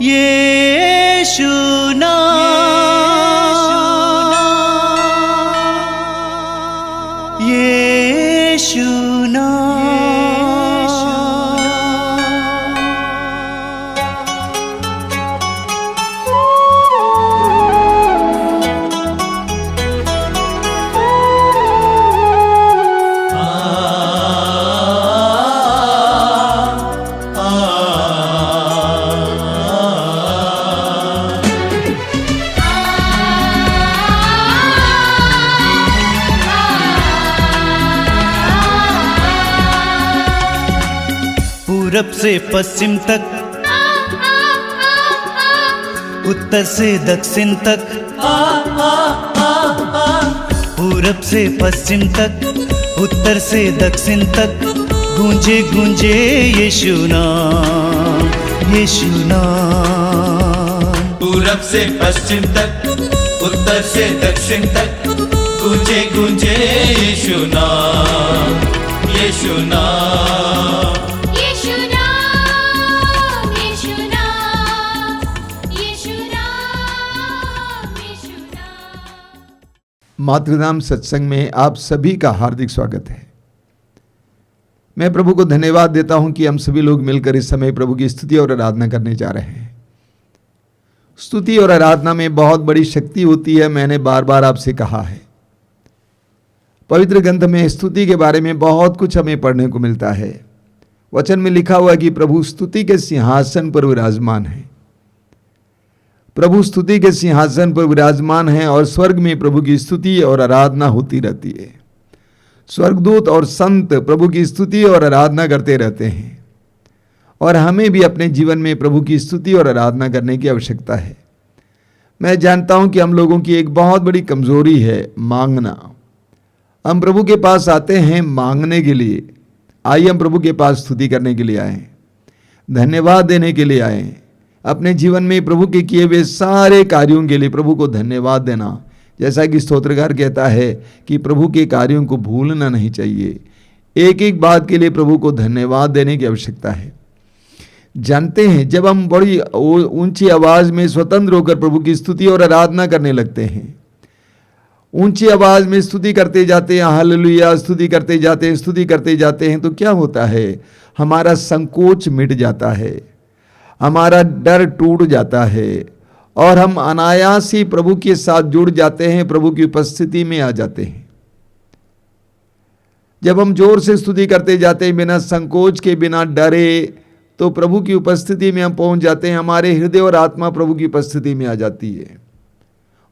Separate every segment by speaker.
Speaker 1: यीशु नाम, यीशु पूरब से पश्चिम तक, उत्तर से दक्षिण तक, पूरब से पश्चिम तक, उत्तर से दक्षिण तक, गूंजे गूंजे यीशु नाम, यीशु नाम।
Speaker 2: पूरब से पश्चिम तक, उत्तर से दक्षिण तक, गूंजे गूंजे यीशु नाम, यीशु नाम।
Speaker 3: मातृनाम सत्संग में आप सभी का हार्दिक स्वागत है। मैं प्रभु को धन्यवाद देता हूं कि हम सभी लोग मिलकर इस समय प्रभु की स्तुति और आराधना करने जा रहे हैं। स्तुति और आराधना में बहुत बड़ी शक्ति होती है। मैंने बार बार आपसे कहा है, पवित्र ग्रंथ में स्तुति के बारे में बहुत कुछ हमें पढ़ने को मिलता है। वचन में लिखा हुआ है कि प्रभु स्तुति के सिंहासन पर विराजमान है। प्रभु स्तुति के सिंहासन पर विराजमान है और स्वर्ग में प्रभु की स्तुति और आराधना होती रहती है। स्वर्गदूत और संत प्रभु की स्तुति और आराधना करते रहते हैं और हमें भी अपने जीवन में प्रभु की स्तुति और आराधना करने की आवश्यकता है। मैं जानता हूं कि हम लोगों की एक बहुत बड़ी कमजोरी है मांगना। हम प्रभु के पास आते हैं मांगने के लिए। आइए हम प्रभु के पास स्तुति करने के लिए आए, धन्यवाद देने के लिए आए। अपने जीवन में प्रभु के किए हुए सारे कार्यों के लिए प्रभु को धन्यवाद देना। जैसा कि स्तोत्रकार कहता है कि प्रभु के कार्यों को भूलना नहीं चाहिए। एक एक बात के लिए प्रभु को धन्यवाद देने की आवश्यकता है। जानते हैं, जब हम बड़ी ऊंची आवाज में स्वतंत्र होकर प्रभु की स्तुति और आराधना करने लगते हैं, ऊंची आवाज में स्तुति करते जाते हैं, हालेलुया स्तुति करते जाते हैं, स्तुति करते जाते हैं, तो क्या होता है, हमारा संकोच मिट जाता है, हमारा डर टूट जाता है और हम अनायास ही प्रभु के साथ जुड़ जाते हैं, प्रभु की उपस्थिति में आ जाते हैं। जब हम जोर से स्तुति करते जाते हैं, बिना संकोच के, बिना डरे, तो प्रभु की उपस्थिति में हम पहुंच जाते हैं। हमारे हृदय और आत्मा प्रभु की उपस्थिति में आ जाती है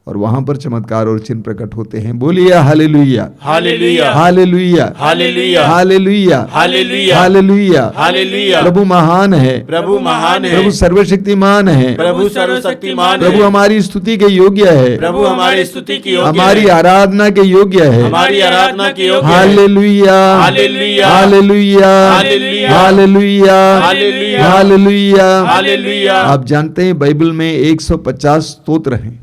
Speaker 3: और वहां पर चमत्कार और चिन्ह प्रकट होते हैं। बोलिए hallelujah,
Speaker 2: hallelujah,
Speaker 3: hallelujah,
Speaker 2: hallelujah,
Speaker 3: hallelujah,
Speaker 2: hallelujah,
Speaker 3: hallelujah,
Speaker 2: hallelujah.
Speaker 3: प्रभु महान है,
Speaker 2: प्रभु महान है,
Speaker 3: प्रभु सर्वशक्तिमान है,
Speaker 2: प्रभु सर्वशक्तिमान है,
Speaker 3: प्रभु हमारी स्तुति के योग्य है,
Speaker 2: प्रभु हमारी स्तुति की योग्य है,
Speaker 3: हमारी आराधना के योग्य है,
Speaker 2: हमारी आराधना के योग्य है।
Speaker 3: Hallelujah,
Speaker 2: hallelujah,
Speaker 3: hallelujah,
Speaker 2: hallelujah,
Speaker 3: hallelujah,
Speaker 2: hallelujah,
Speaker 3: hallelujah,
Speaker 2: hallelujah.
Speaker 3: आप जानते हैं बाइबल में 150 स्तोत्र हैं।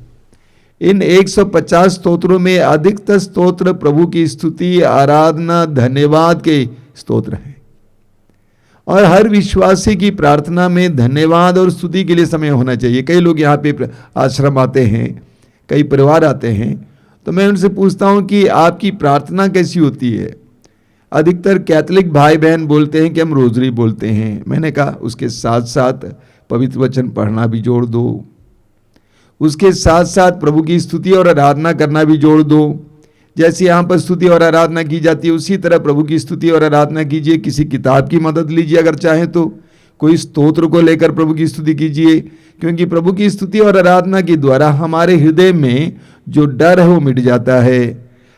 Speaker 3: इन 150 स्तोत्रों में अधिकतर स्तोत्र प्रभु की स्तुति, आराधना, धन्यवाद के स्तोत्र हैं और हर विश्वासी की प्रार्थना में धन्यवाद और स्तुति के लिए समय होना चाहिए। कई लोग यहाँ पे आश्रम आते हैं, कई परिवार आते हैं, तो मैं उनसे पूछता हूँ कि आपकी प्रार्थना कैसी होती है। अधिकतर कैथोलिक भाई बहन बोलते हैं कि हम रोजरी बोलते हैं। मैंने कहा उसके साथ साथ पवित्र वचन पढ़ना भी जोड़ दो, उसके साथ साथ प्रभु की स्तुति और आराधना करना भी जोड़ दो। जैसे यहाँ पर स्तुति और आराधना की जाती है, उसी तरह प्रभु की स्तुति और आराधना कीजिए। किसी किताब की मदद लीजिए, अगर चाहें तो कोई स्तोत्र को लेकर प्रभु की स्तुति कीजिए, क्योंकि प्रभु की स्तुति और आराधना के द्वारा हमारे हृदय में जो डर है वो मिट जाता है,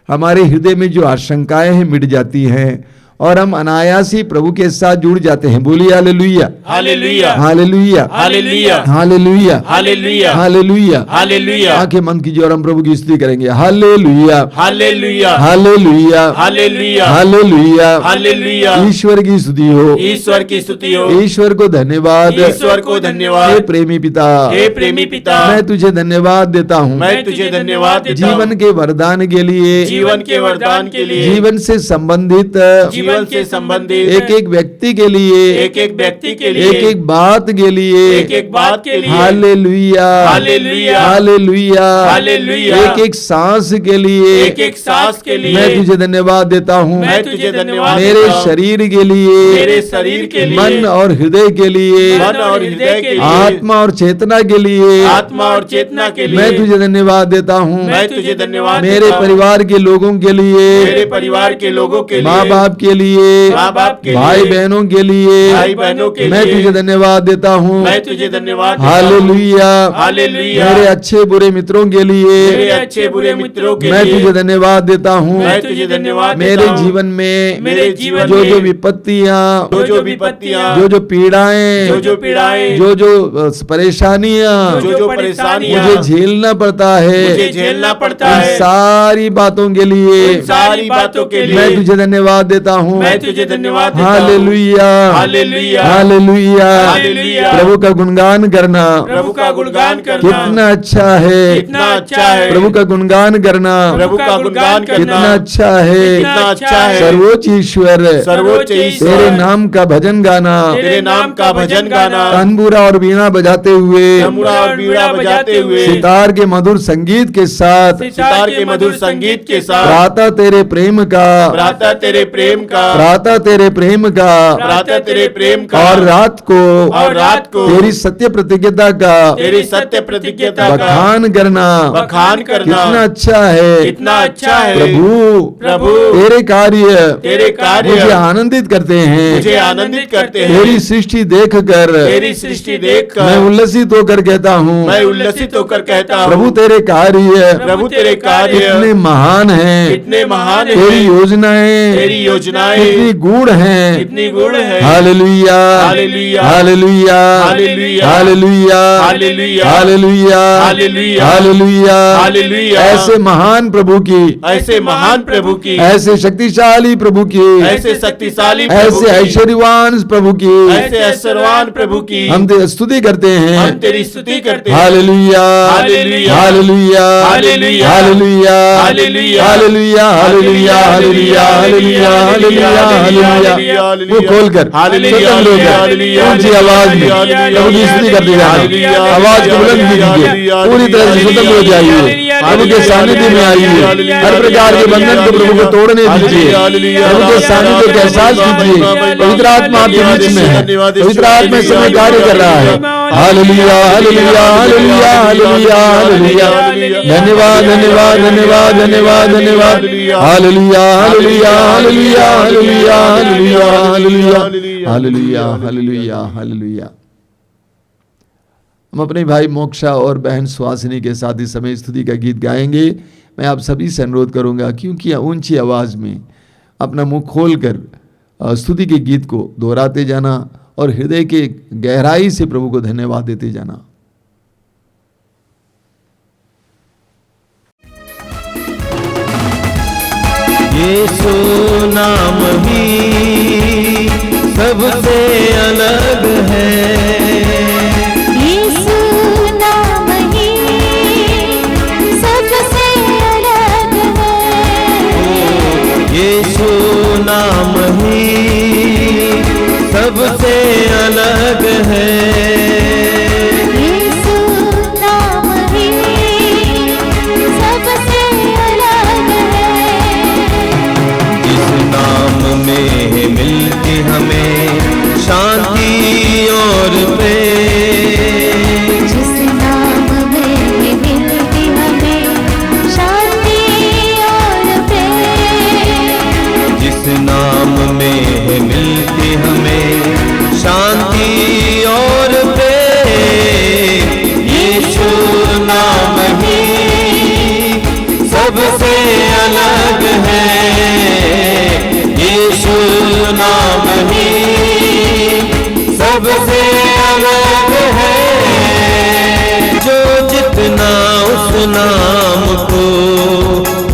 Speaker 3: हमारे हृदय में जो आशंकाएं हैं मिट जाती हैं और हम अनायास ही प्रभु के साथ जुड़ जाते हैं। बोलिए hallelujah,
Speaker 2: hallelujah,
Speaker 3: hallelujah,
Speaker 2: hallelujah,
Speaker 3: hallelujah,
Speaker 2: hallelujah,
Speaker 3: hallelujah,
Speaker 2: hallelujah.
Speaker 3: आंखें बंद कीजिए और हम प्रभु की स्तुति करेंगे। Hallelujah,
Speaker 2: hallelujah,
Speaker 3: hallelujah,
Speaker 2: hallelujah,
Speaker 3: hallelujah,
Speaker 2: hallelujah.
Speaker 3: ईश्वर की स्तुति हो,
Speaker 2: ईश्वर की स्तुति हो,
Speaker 3: ईश्वर को धन्यवाद,
Speaker 2: ईश्वर को धन्यवाद।
Speaker 3: हे प्रेमी पिता,
Speaker 2: हे प्रेमी पिता,
Speaker 3: मैं तुझे धन्यवाद देता हूँ,
Speaker 2: मैं तुझे धन्यवाद देता हूँ।
Speaker 3: जीवन के वरदान के लिए,
Speaker 2: जीवन के वरदान के लिए,
Speaker 3: जीवन से संबंधित
Speaker 2: जीवन से संबंधित
Speaker 3: एक एक व्यक्ति के लिए,
Speaker 2: एक एक व्यक्ति के लिए,
Speaker 3: एक एक बात के लिए,
Speaker 2: एक एक बात के लिए,
Speaker 3: हालेलुया,
Speaker 2: हालेलुया,
Speaker 3: हालेलुया,
Speaker 2: हालेलुया,
Speaker 3: एक एक सांस के लिए,
Speaker 2: एक एक सांस के लिए
Speaker 3: मैं तुझे धन्यवाद देता हूँ।
Speaker 2: मैं तुझे धन्यवाद
Speaker 3: मेरे
Speaker 2: देता हूँ।
Speaker 3: शरीर के लिए,
Speaker 2: मेरे शरीर के लिए,
Speaker 3: मन और हृदय के लिए,
Speaker 2: मन और हृदय के लिए,
Speaker 3: आत्मा और चेतना के लिए,
Speaker 2: आत्मा और चेतना के लिए
Speaker 3: मैं तुझे धन्यवाद देता हूँ।
Speaker 2: मैं तुझे धन्यवाद
Speaker 3: मेरे
Speaker 2: देता हूँ।
Speaker 3: परिवार के लोगों के लिए,
Speaker 2: मेरे परिवार के लोगों के लिए,
Speaker 3: माँ बाप के लिए,
Speaker 2: माँ बाप के लिए,
Speaker 3: भाई बहनों के लिए,
Speaker 2: भाई बहनों के
Speaker 3: मैं
Speaker 2: लिए
Speaker 3: तुझे धन्यवाद देता हूँ।
Speaker 2: मैं तुझे धन्यवाद देता हूँ।
Speaker 3: हालेलुया,
Speaker 2: हालेलुया,
Speaker 3: मेरे अच्छे बुरे मित्रों के लिए,
Speaker 2: मेरे अच्छे बुरे मित्रों के
Speaker 3: मैं
Speaker 2: लिए
Speaker 3: तुझे धन्यवाद देता हूँ।
Speaker 2: मैं तुझे धन्यवाद
Speaker 3: मेरे
Speaker 2: देता हूँ।
Speaker 3: जीवन में
Speaker 2: मेरे जीवन
Speaker 3: जो
Speaker 2: में
Speaker 3: जो विपत्तियाँ,
Speaker 2: जो विपत्तियाँ,
Speaker 3: जो पीड़ाएं,
Speaker 2: जो पीड़ाएं,
Speaker 3: जो परेशानियाँ
Speaker 2: जो परेशानियाँ
Speaker 3: मुझे झेलना पड़ता है,
Speaker 2: मुझे झेलना पड़ता
Speaker 3: उन
Speaker 2: है,
Speaker 3: सारी बातों के लिए
Speaker 2: उन सारी बातों के लिए
Speaker 3: मैं तुझे धन्यवाद देता हूँ।
Speaker 2: मैं तुझे धन्यवाद देता हूँ।
Speaker 3: Hallelujah,
Speaker 2: hallelujah,
Speaker 3: hallelujah,
Speaker 2: hallelujah.
Speaker 3: प्रभु का गुणगान करना
Speaker 2: प्रभु का गुणगान करना
Speaker 3: कितना अच्छा है,
Speaker 2: कितना अच्छा है।
Speaker 3: प्रभु का गुणगान करना
Speaker 2: प्रभु का गुणगान करना
Speaker 3: कितना अच्छा है,
Speaker 2: कितना अच्छा है।
Speaker 3: सर्वोच्च ईश्वर
Speaker 2: सर्वोच्च ईश्वर,
Speaker 3: तेरे नाम का भजन गाना,
Speaker 2: तेरे नाम का भजन गाना,
Speaker 3: तंबूरा और बीना बजाते हुए,
Speaker 2: तंबूरा और बीड़ा बजाते हुए,
Speaker 3: सितार के मधुर संगीत के साथ,
Speaker 2: सितार के मधुर संगीत के साथ,
Speaker 3: प्रातः तेरे प्रेम का,
Speaker 2: प्रातः तेरे प्रेम का,
Speaker 3: प्रातः तेरे प्रेम का,
Speaker 2: प्रातः तेरे प्रेम का,
Speaker 3: और रात को तेरी सत्य प्रतिज्ञता का
Speaker 2: तेरी सत्य प्रतिज्ञता का
Speaker 3: बखान करना
Speaker 2: बखान करना
Speaker 3: कितना अच्छा है,
Speaker 2: कितना अच्छा है।
Speaker 3: प्रभु तेरे कार्य मुझे आनंदित करते हैं,
Speaker 2: मुझे आनंदित करते हैं।
Speaker 3: तेरी सृष्टि देखकर
Speaker 2: तेरी सृष्टि देखकर
Speaker 3: मैं उल्लसित होकर कहता हूँ,
Speaker 2: मैं उल्लसित होकर कहता हूँ,
Speaker 3: प्रभु तेरे कार्य कितने महान हैं,
Speaker 2: कितने महान हैं।
Speaker 3: तेरी योजनाएं कितनी गूढ़ हैं,
Speaker 2: कितनी गूढ़ है।
Speaker 3: Hallelujah,
Speaker 2: hallelujah,
Speaker 3: hallelujah,
Speaker 2: hallelujah,
Speaker 3: hallelujah,
Speaker 2: hallelujah,
Speaker 3: hallelujah,
Speaker 2: hallelujah,
Speaker 3: hallelujah,
Speaker 2: hallelujah.
Speaker 3: ऐसे महान प्रभु की,
Speaker 2: ऐसे महान प्रभु की,
Speaker 3: ऐसे शक्तिशाली प्रभु की,
Speaker 2: ऐसे शक्तिशाली प्रभु
Speaker 3: ऐसे
Speaker 2: की,
Speaker 3: ऐश्वर्यवान प्रभु की
Speaker 2: ऐसे ऐश्वर्यवान प्रभु की
Speaker 3: हम तेरी स्तुति करते हैं।
Speaker 2: हम तेरी स्तुति करते हैं।
Speaker 3: Hallelujah,
Speaker 2: hallelujah,
Speaker 3: hallelujah,
Speaker 2: hallelujah,
Speaker 3: hallelujah,
Speaker 2: hallelujah,
Speaker 3: hallelujah, hallelujah, hallelujah, hallelujah, hallelujah, hallelujah. वो खोलकर
Speaker 2: हालेलुया,
Speaker 3: स्वतंत्र होकर
Speaker 2: हालेलुया,
Speaker 3: ऊंची आवाज में
Speaker 2: हालेलुया,
Speaker 3: प्रभु की स्तुति करते
Speaker 2: हालेलुया,
Speaker 3: जाना, आवाज को बुलंद कीजिए,
Speaker 2: हालेलुया,
Speaker 3: पूरी तरह से स्वतंत्र हो जाइए, प्रभु के सानिध्य में आइए, हर प्रकार के बंधन को प्रभु को तोड़ने दीजिए, प्रभु के सानिध्य का एहसास कीजिए। पवित्र आत्मा आपके बीच में है, पवित्र आत्मा इस समय कार्य कर रहा है। Hallelujah, hallelujah, hallelujah, hallelujah, hallelujah. धन्यवाद, धन्यवाद, धन्यवाद, धन्यवाद, धन्यवाद। Hallelujah, hallelujah, hallelujah, hallelujah, hallelujah, hallelujah, hallelujah, hallelujah, hallelujah. हम अपने भाई मोक्षा और बहन सुहासिनी के साथ इस समय स्तुति का गीत गाएंगे। मैं आप सभी से अनुरोध करूंगा क्योंकि ऊंची आवाज में अपना मुंह खोलकर स्तुति के गीत को दोहराते जाना और हृदय के गहराई से प्रभु को धन्यवाद देते जाना।
Speaker 4: यीशु नाम ही सबसे अलग है,
Speaker 5: यीशु नाम ही सबसे अलग है,
Speaker 4: यीशु नाम ही सबसे अलग है,
Speaker 5: यीशु नाम ही सबसे अलग है।
Speaker 4: जिस नाम में मिलती हमें शांति और प्रेम,
Speaker 5: जिस नाम में मिलती हमें शांति और प्रेम,
Speaker 4: जिस नाम में मिलती हमें शांति और प्रेम, यीशु नाम ही सबसे अलग है, यीशु नाम ही सबसे अलग है। जो जितना उस नाम को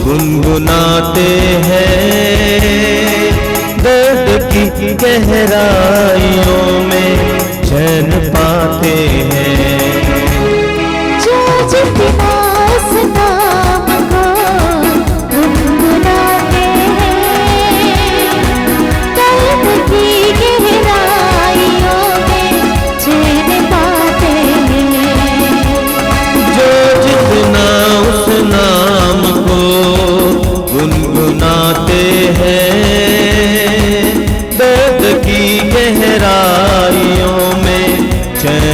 Speaker 4: गुनगुनाते हैं, दर्द की गहराइयों में चैन पाते हैं।
Speaker 5: जो जितना उस नाम को गुनगुनाते हैं,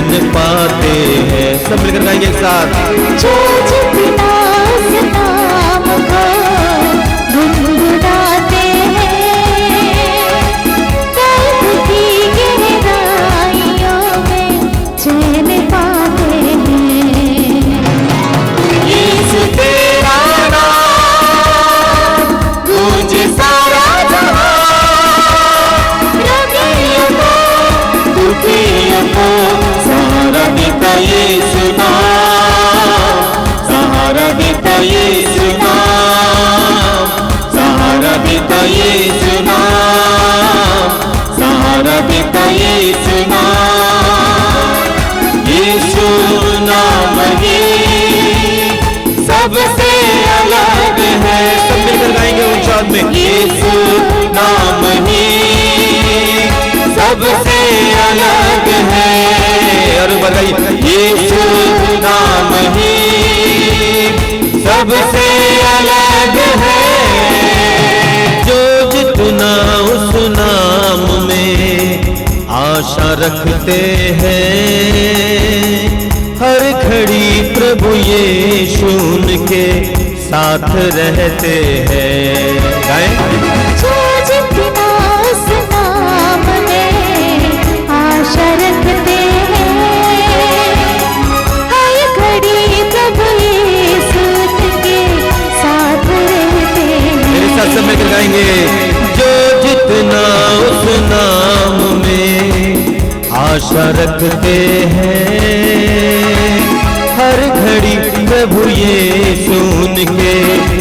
Speaker 4: चैन पाते हैं। सब मिलकर गाएंगे एक साथ।
Speaker 5: जो जितना उस नाम को गुनगुनाते हैं, दर्द की गहराइयों में चैन पाते हैं।
Speaker 4: यीशु तेरा नाम गूंजे सारा जहां,
Speaker 5: रोगियों को
Speaker 4: दुखियों को सहारा देता यीशु नाम, सहारा देता यीशु नाम, सहारा देता यीशु नाम, सहारा देता यीशु नाम। यीशु नाम ही सबसे अलग है। सब मिलकर गाएंगे उच्चारण में। यीशु नाम ही सबसे अलग है। और बताइए यीशु नाम ही सबसे अलग है। जो जितना उस नाम में आशा रखते हैं, हर घड़ी प्रभु यीशु उनके साथ रहते हैं। गाएं।
Speaker 5: जो जितना उस नाम में आशा रखते हैं, हर घड़ी प्रभु यीशु उनके साथ रहते
Speaker 4: मेरे
Speaker 5: हैं।
Speaker 4: साथ सब मिलकर गाएंगे। जो जितना उस नाम में आशा रखते हैं, हर घड़ी प्रभु यीशु उनके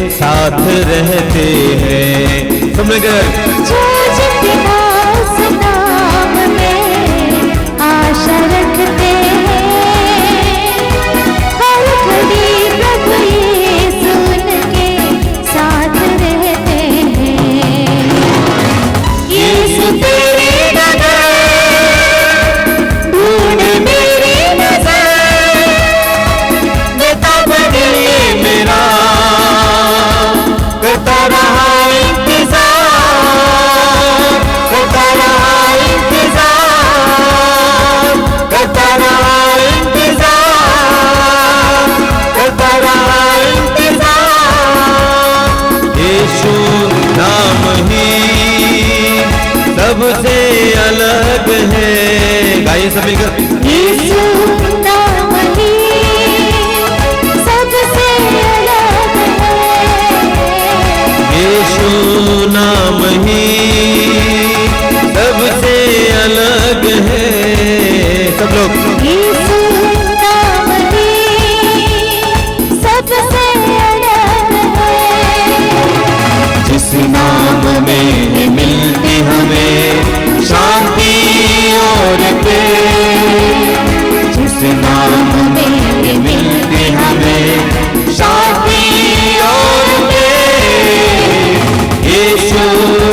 Speaker 4: साथ रहते हैं। सब मिलकर।
Speaker 5: जो जितना उस नाम में आशा रखते हैं, हर घड़ी प्रभु यीशु उनके साथ रहते हैं।
Speaker 4: यीशु तेरी नजर ढूंढ मेरी नजर, देता बदलिए मेरा, करता रहा इंतजार, करता रहा इंतजार, करता रहा इंतजार, करता रहा इंतजार। यीशु नाम ही सबसे अलग है। गाइए सब मिलकर।
Speaker 5: यीशु नाम ही सबसे अलग है।
Speaker 4: यीशु नाम ही सबसे अलग है। सब लोग।
Speaker 5: यीशु नाम ही सबसे अलग है।
Speaker 4: जिस नाम में मिलती हमें शांति और प्रेम, जिस नाम में मिलती हमें शांति और प्रेम, यीशु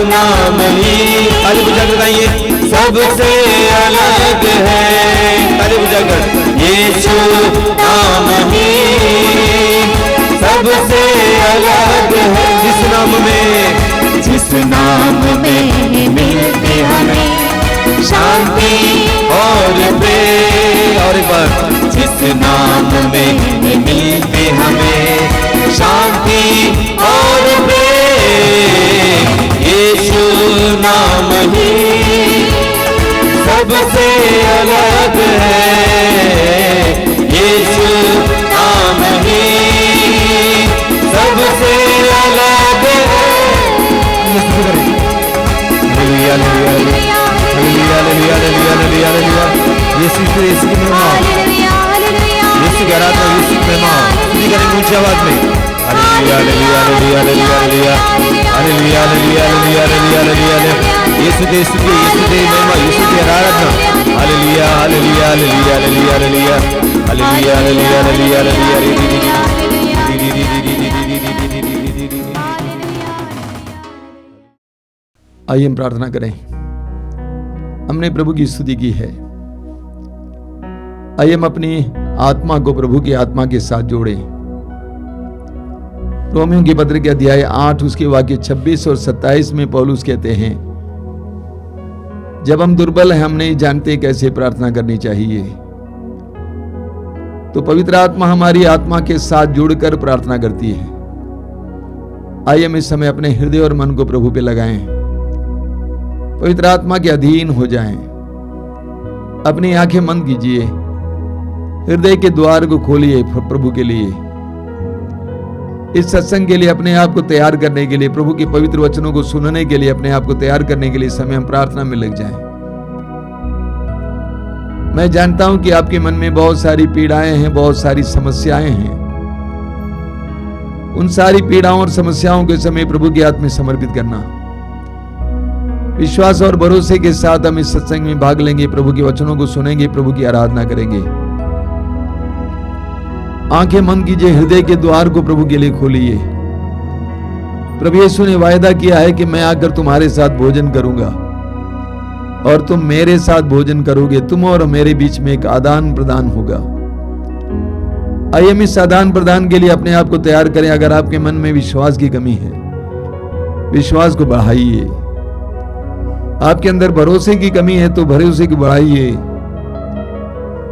Speaker 4: नाम ही ताली बजाकर गाइए सबसे अलग है। ताली बजाकर। यीशु नाम ही सबसे अलग है। जिस नाम में मिलती हमें शांति और प्रेम। और एक बार। जिस नाम में मिलती हमें शांति और प्रेम, यीशु नाम ही सबसे अलग है। यीशु नाम ही सबसे अलग है। Hallelujah hallelujah hallelujah hallelujah hallelujah hallelujah. यीशु की महिमा, यीशु की आराधना, यीशु की महिमा स्तुति करेंगे ऊंची आवाज में। Hallelujah hallelujah hallelujah hallelujah hallelujah hallelujah hallelujah hallelujah hallelujah. यीशु की स्तुति, यीशु की महिमा, यीशु की आराधना। Hallelujah hallelujah hallelujah hallelujah hallelujah hallelujah hallelujah hallelujah hallelujah.
Speaker 3: आइए हम प्रार्थना करें। हमने प्रभु की स्तुति की है, आइए हम अपनी आत्मा को प्रभु की आत्मा के साथ जोड़ें। रोमियों की पत्र के अध्याय 8 उसके वाक्य 26 और 27 में पौलुस कहते हैं, जब हम दुर्बल हैं हम नहीं जानते कैसे प्रार्थना करनी चाहिए, तो पवित्र आत्मा हमारी आत्मा के साथ जुड़कर प्रार्थना करती है। आइए हम इस समय अपने हृदय और मन को प्रभु पे लगाएं, पवित्र आत्मा के अधीन हो जाएं। अपनी आंखें बंद कीजिए, हृदय के द्वार को खोलिए प्रभु के लिए। इस सत्संग के लिए अपने आप को तैयार करने के लिए, प्रभु के पवित्र वचनों को सुनने के लिए अपने आप को तैयार करने के लिए समय हम प्रार्थना में लग जाएं। मैं जानता हूं कि आपके मन में बहुत सारी पीड़ाएं हैं, बहुत सारी समस्याएं हैं। उन सारी पीड़ाओं और समस्याओं के समय प्रभु के हाथ में समर्पित करना। विश्वास और भरोसे के साथ हम इस सत्संग में भाग लेंगे, प्रभु के वचनों को सुनेंगे, प्रभु की आराधना करेंगे। आंखें बंद कीजिए, हृदय के द्वार को प्रभु के लिए खोलिए। प्रभु यीशु ने वायदा किया है कि मैं आकर तुम्हारे साथ भोजन करूंगा और तुम मेरे साथ भोजन करोगे। तुम और मेरे बीच में एक आदान प्रदान होगा। आइए हम इस आदान प्रदान के लिए अपने आप को तैयार करें। अगर आपके मन में विश्वास की कमी है, विश्वास को बढ़ाइए। आपके अंदर भरोसे की कमी है तो भरोसे को बढ़ाइए।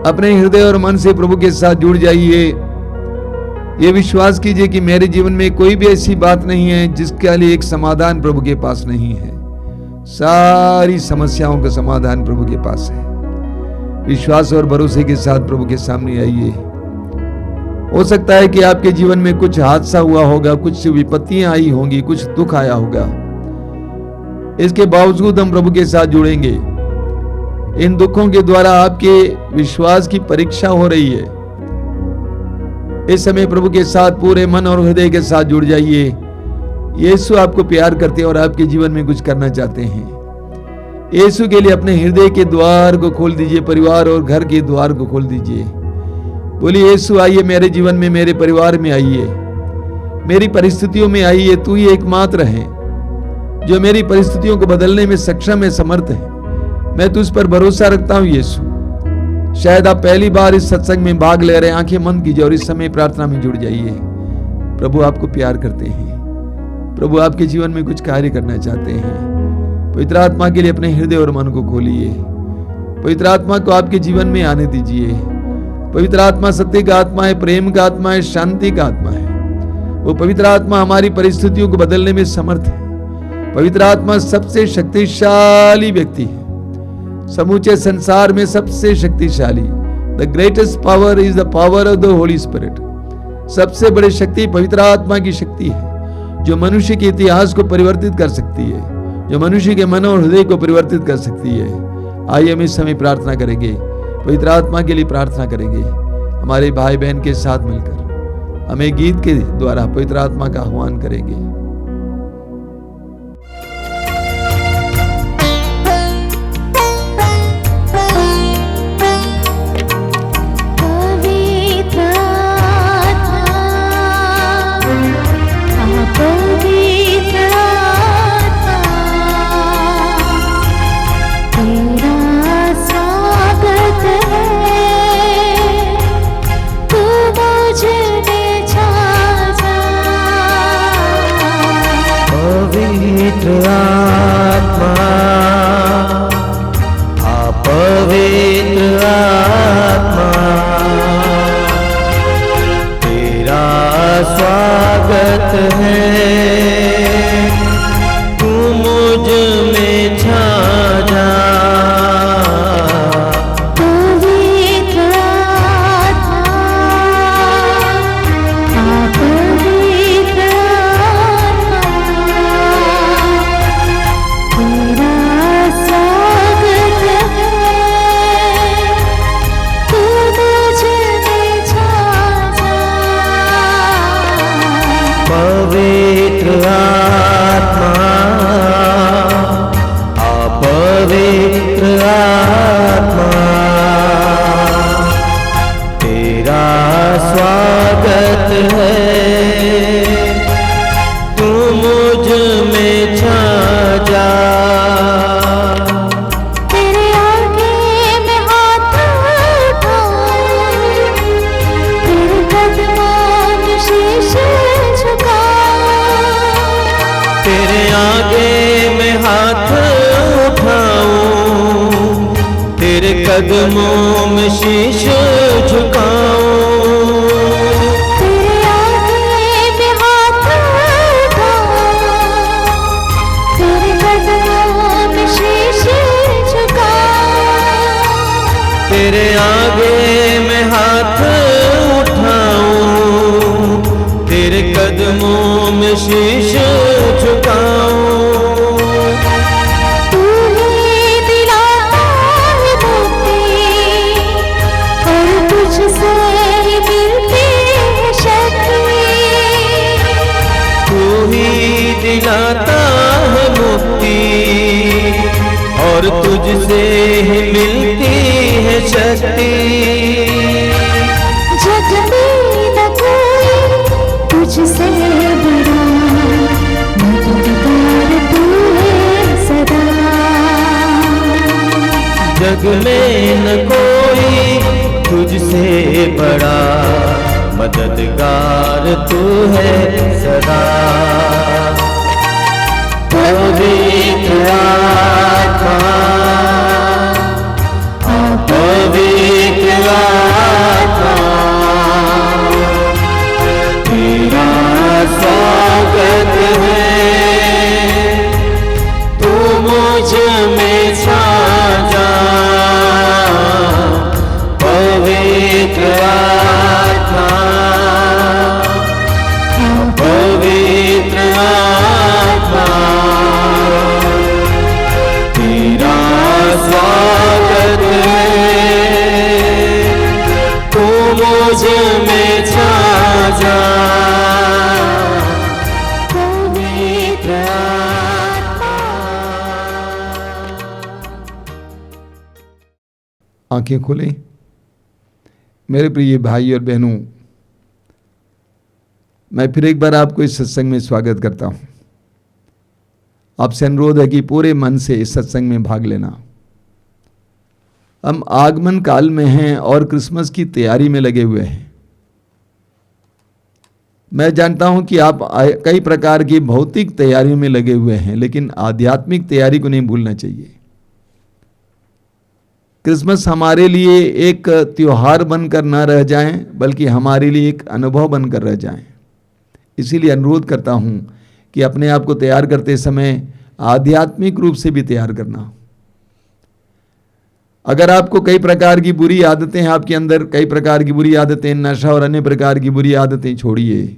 Speaker 3: अपने हृदय और मन से प्रभु के साथ जुड़ जाइए। ये विश्वास कीजिए कि मेरे जीवन में कोई भी ऐसी बात नहीं है जिसके लिए एक समाधान प्रभु के पास नहीं है। सारी समस्याओं का समाधान प्रभु के पास है। विश्वास और भरोसे के साथ प्रभु के सामने आइए। हो सकता है कि आपके जीवन में कुछ हादसा हुआ होगा, कुछ विपत्तियां आई होंगी, कुछ दुख आया होगा। इसके बावजूद हम प्रभु के साथ जुड़ेंगे। इन दुखों के द्वारा आपके विश्वास की परीक्षा हो रही है। इस समय प्रभु के साथ पूरे मन और हृदय के साथ जुड़ जाइए। यीशु आपको प्यार करते हैं और आपके जीवन में कुछ करना चाहते हैं। यीशु के लिए अपने हृदय के द्वार को खोल दीजिए, परिवार और घर के द्वार को खोल दीजिए। बोलिए, यीशु आइए मेरे जीवन में, मेरे परिवार में आइए, मेरी परिस्थितियों में आइए। तू ही एकमात्र है जो मेरी परिस्थितियों को बदलने में सक्षम है, समर्थ है। मैं तुझ पर भरोसा रखता हूं यीशु। शायद आप पहली बार इस सत्संग में भाग ले रहे हैं। आंखें बंद कीजिए और इस समय प्रार्थना में जुड़ जाइए। प्रभु आपको प्यार करते हैं। प्रभु आपके जीवन में कुछ कार्य करना चाहते हैं। पवित्र आत्मा के लिए अपने हृदय और मन को खोलिए। पवित्र आत्मा को आपके जीवन में आने दीजिए। पवित्र आत्मा सत्य का आत्मा है, प्रेम का आत्मा है, शांति का आत्मा है। वो पवित्र आत्मा हमारी परिस्थितियों को बदलने में समर्थ है। पवित्र आत्मा सबसे शक्तिशाली व्यक्ति है, समूचे संसार में सबसे शक्तिशाली। The greatest power is the power of the Holi spirit. सबसे बड़ी शक्ति पवित्र आत्मा की शक्ति है, जो मनुष्य के इतिहास को परिवर्तित कर सकती है, जो मनुष्य के मन और हृदय को परिवर्तित कर सकती है। आइए हम इस समय प्रार्थना करेंगे, पवित्र आत्मा के लिए प्रार्थना करेंगे। हमारे भाई बहन के साथ मिलकर हमें गीत के द्वारा पवित्र आत्मा का आह्वान करेंगे।
Speaker 4: कदमों में शीश झुकाऊं। तेरे आगे मैं हाथ उठाऊं, तेरे कदमों में शीश झुकाऊं।
Speaker 5: तू ही दिलाता है मुक्ति और तुझसे ही मिलती है शक्ति।
Speaker 4: तू ही दिलाता है मुक्ति और तुझसे ही मिलती है शक्ति।
Speaker 5: जग में न कोई तुझसे बड़ा, मददगार तू है सदा।
Speaker 4: जग में न कोई तुझसे बड़ा, मददगार तू है सदा। पवित्र आत्मा, पवित्र आत्मा, तेरा स्वागत है, तू मुझ में छा जा। पवित्र आत्मा, पवित्र आत्मा, तेरा स्वागत है, तू मुझ में छा जा। पवित्र आत्मा।
Speaker 3: आंखें खोलें। मेरे प्रिय भाई और बहनों, मैं फिर एक बार आपको इस सत्संग में स्वागत करता हूं। आपसे अनुरोध है कि पूरे मन से इस सत्संग में भाग लेना। हम आगमन काल में हैं और क्रिसमस की तैयारी में लगे हुए हैं। मैं जानता हूं कि आप कई प्रकार की भौतिक तैयारियों में लगे हुए हैं, लेकिन आध्यात्मिक तैयारी को नहीं भूलना चाहिए। क्रिसमस हमारे लिए एक त्योहार बनकर न रह जाए, बल्कि हमारे लिए एक अनुभव बनकर रह जाए। इसीलिए अनुरोध करता हूं कि अपने आप को तैयार करते समय आध्यात्मिक रूप से भी तैयार करना। अगर आपको कई प्रकार की बुरी आदतें हैं, आपके अंदर कई प्रकार की बुरी आदतें, नशा और अन्य प्रकार की बुरी आदतें छोड़िए।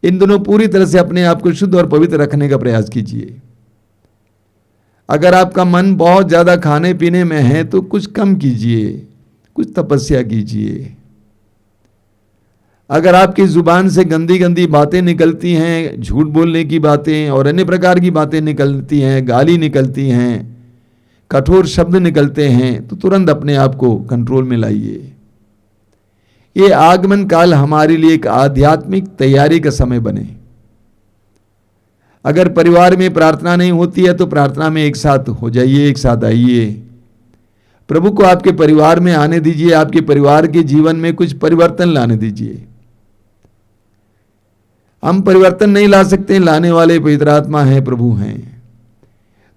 Speaker 3: इन दोनों पूरी तरह से अपने आप को शुद्ध और पवित्र रखने का प्रयास कीजिए। अगर आपका मन बहुत ज़्यादा खाने पीने में है तो कुछ कम कीजिए, कुछ तपस्या कीजिए। अगर आपकी जुबान से गंदी गंदी बातें निकलती हैं, झूठ बोलने की बातें और अन्य प्रकार की बातें निकलती हैं, गाली निकलती हैं, कठोर शब्द निकलते हैं, तो तुरंत अपने आप को कंट्रोल में लाइए। ये आगमन काल हमारे लिए एक आध्यात्मिक तैयारी का समय बने। अगर परिवार में प्रार्थना नहीं होती है तो प्रार्थना में एक साथ हो जाइए, एक साथ आइए। प्रभु को आपके परिवार में आने दीजिए, आपके परिवार के जीवन में कुछ परिवर्तन लाने दीजिए। हम परिवर्तन नहीं ला सकते, लाने वाले पवित्र आत्मा है, प्रभु हैं।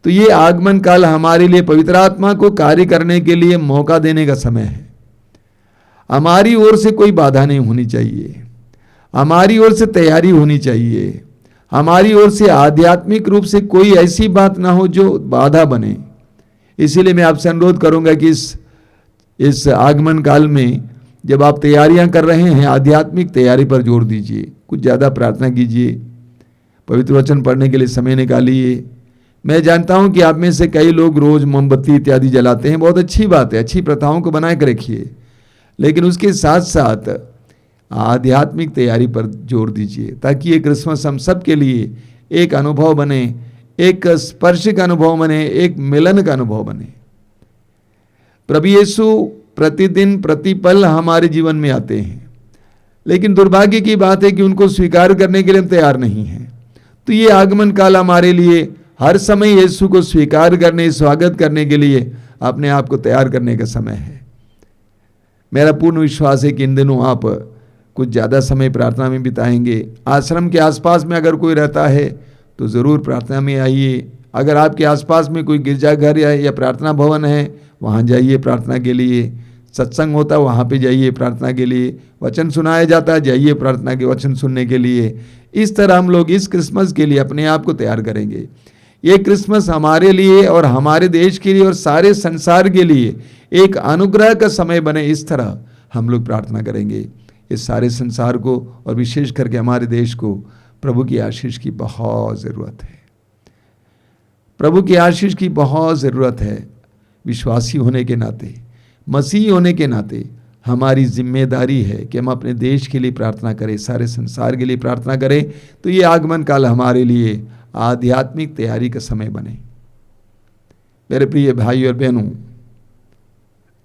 Speaker 3: तो ये आगमन काल हमारे लिए पवित्र आत्मा को कार्य करने के लिए मौका देने का समय है। हमारी ओर से कोई बाधा नहीं होनी चाहिए, हमारी ओर से तैयारी होनी चाहिए, हमारी ओर से आध्यात्मिक रूप से कोई ऐसी बात ना हो जो बाधा बने। इसीलिए मैं आपसे अनुरोध करूंगा कि इस आगमन काल में जब आप तैयारियां कर रहे हैं, आध्यात्मिक तैयारी पर जोर दीजिए। कुछ ज़्यादा प्रार्थना कीजिए, पवित्र वचन पढ़ने के लिए समय निकालिए। मैं जानता हूं कि आप में से कई लोग रोज मोमबत्ती इत्यादि जलाते हैं, बहुत अच्छी बात है, अच्छी प्रथाओं को बनाए कर रखिए, लेकिन उसके साथ साथ आध्यात्मिक तैयारी पर जोर दीजिए, ताकि ये क्रिसमस हम सब के लिए एक अनुभव बने, एक स्पर्श का अनुभव बने, एक मिलन का अनुभव बने। प्रभु यीशु प्रतिदिन प्रतिपल हमारे जीवन में आते हैं, लेकिन दुर्भाग्य की बात है कि उनको स्वीकार करने के लिए हम तैयार नहीं हैं। तो ये आगमन काल हमारे लिए हर समय यीशु को स्वीकार करने, स्वागत करने के लिए अपने आप को तैयार करने का समय है। मेरा पूर्ण विश्वास है कि इन दिनों आप कुछ ज़्यादा समय प्रार्थना में बिताएंगे। आश्रम के आसपास में अगर कोई रहता है तो ज़रूर प्रार्थना में आइए। अगर आपके आसपास में कोई गिरजाघर या प्रार्थना भवन है, वहाँ जाइए प्रार्थना के लिए। सत्संग होता है वहाँ पे जाइए प्रार्थना के लिए। वचन सुनाया जाता है, जाइए प्रार्थना के वचन सुनने के लिए। इस तरह हम लोग इस क्रिसमस के लिए अपने आप को तैयार करेंगे। ये क्रिसमस हमारे लिए और हमारे देश के लिए और सारे संसार के लिए एक अनुग्रह का समय बने, इस तरह हम लोग प्रार्थना करेंगे। इस सारे संसार को और विशेष करके हमारे देश को प्रभु की आशीष की बहुत ज़रूरत है। प्रभु की आशीष की बहुत ज़रूरत है। विश्वासी होने के नाते, मसीही होने के नाते हमारी जिम्मेदारी है कि हम अपने देश के लिए प्रार्थना करें, सारे संसार के लिए प्रार्थना करें, तो ये आगमन काल हमारे लिए आध्यात्मिक तैयारी का समय बने। मेरे प्रिय भाई और बहनों,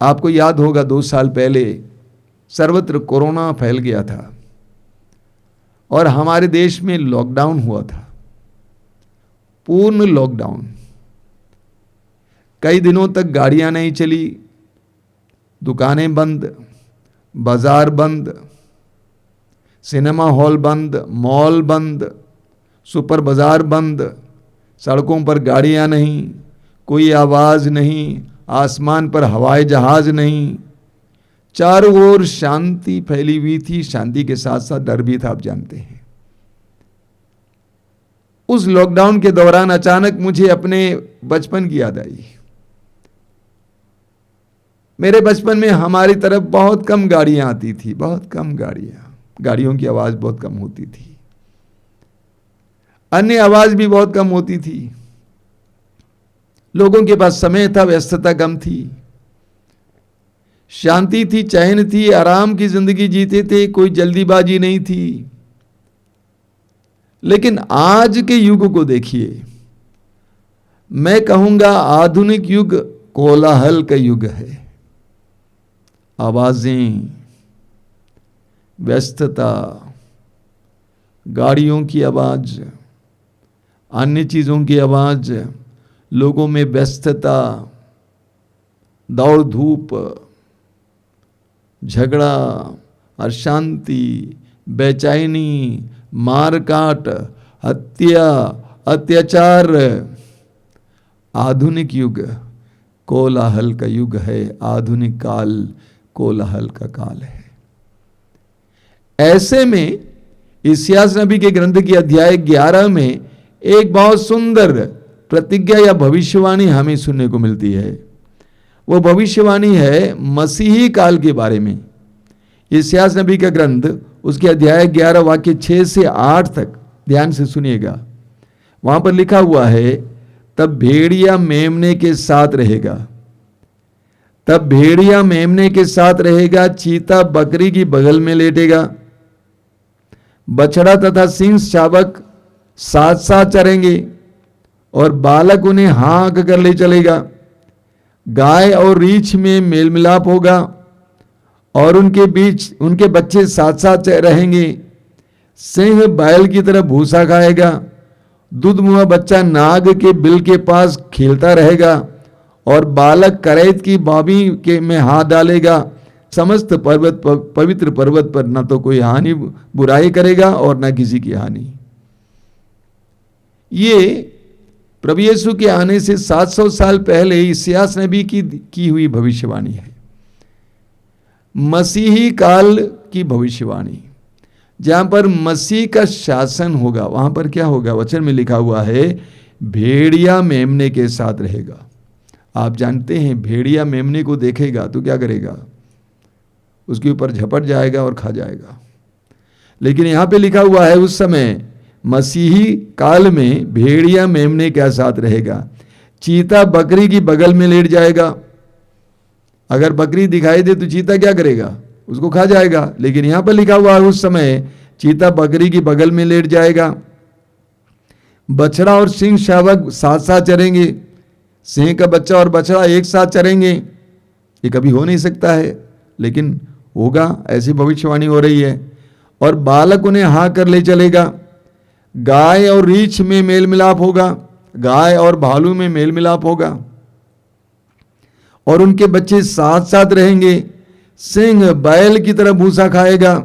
Speaker 3: आपको याद होगा 2 साल पहले सर्वत्र कोरोना फैल गया था और हमारे देश में लॉकडाउन हुआ था, पूर्ण लॉकडाउन। कई दिनों तक गाड़ियां नहीं चली, दुकानें बंद, बाजार बंद, सिनेमा हॉल बंद, मॉल बंद, सुपर बाजार बंद, सड़कों पर गाड़ियां नहीं, कोई आवाज़ नहीं, आसमान पर हवाई जहाज नहीं, चारों ओर शांति फैली हुई थी। शांति के साथ साथ डर भी था, आप जानते हैं। उस लॉकडाउन के दौरान अचानक मुझे अपने बचपन की याद आई। मेरे बचपन में हमारी तरफ बहुत कम गाड़ियां आती थी, बहुत कम गाड़ियों की आवाज बहुत कम होती थी, अन्य आवाज भी बहुत कम होती थी। लोगों के पास समय था, व्यस्तता कम थी, शांति थी, चैन थी, आराम की जिंदगी जीते थे, कोई जल्दीबाजी नहीं थी। लेकिन आज के युग को देखिए, मैं कहूंगा आधुनिक युग कोलाहल का युग है। आवाजें, व्यस्तता, गाड़ियों की आवाज, अन्य चीजों की आवाज, लोगों में व्यस्तता, दौड़ धूप, झगड़ा, अशांति, बेचैनी, मारकाट, हत्या, अत्याचार। आधुनिक युग कोलाहल का युग है। आधुनिक काल कोलाहल का काल है। ऐसे में इस्यास नबी के ग्रंथ की अध्याय 11 में एक बहुत सुंदर प्रतिज्ञा या भविष्यवाणी हमें सुनने को मिलती है। वो भविष्यवाणी है मसीही काल के बारे में। इस्यास नबी का ग्रंथ, उसके अध्याय 11 वाक्य 6 से 8 तक ध्यान से सुनिएगा। वहां पर लिखा हुआ है, तब भेड़िया मेमने के साथ रहेगा, तब भेड़िया मेमने के साथ रहेगा, चीता बकरी की बगल में लेटेगा, बछड़ा तथा सिंह शावक साथ साथ चरेंगे और बालक उन्हें हाँक कर ले चलेगा। गाय और रीछ में मेल मिलाप होगा और उनके बीच उनके बच्चे साथ साथ रहेंगे। सिंह बैल की तरह भूसा खाएगा, दूधमुआ बच्चा नाग के बिल के पास खेलता रहेगा और बालक करैत की बाबी के में हाथ डालेगा। समस्त पर्वत पवित्र पर्वत पर न तो कोई हानि बुराई करेगा और न किसी की हानि। ये प्रभु यीशु के आने से 700 साल पहले इस्यास नबी की हुई भविष्यवाणी है। मसीही काल की भविष्यवाणी, जहां पर मसीह का शासन होगा। वहां पर क्या होगा? वचन में लिखा हुआ है, भेड़िया मेमने के साथ रहेगा। आप जानते हैं, भेड़िया मेमने को देखेगा तो क्या करेगा? उसके ऊपर झपट जाएगा और खा जाएगा। लेकिन यहां पे लिखा हुआ है, उस समय मसीही काल में भेड़िया मेमने के साथ रहेगा, चीता बकरी की बगल में लेट जाएगा। अगर बकरी दिखाई दे तो चीता क्या करेगा? उसको खा जाएगा। लेकिन यहां पर लिखा हुआ है, उस समय चीता बकरी की बगल में लेट जाएगा। बछड़ा और सिंह शावक साथ साथ चरेंगे। सिंह का बच्चा और बछड़ा एक साथ चरेंगे। ये कभी हो नहीं सकता है, लेकिन होगा, ऐसी भविष्यवाणी हो रही है। और बालक उन्हें हाँ कर ले चलेगा। गाय और रीछ में मेल मिलाप होगा, गाय और भालू में मेल मिलाप होगा और उनके बच्चे साथ साथ रहेंगे। सिंह बैल की तरह भूसा खाएगा,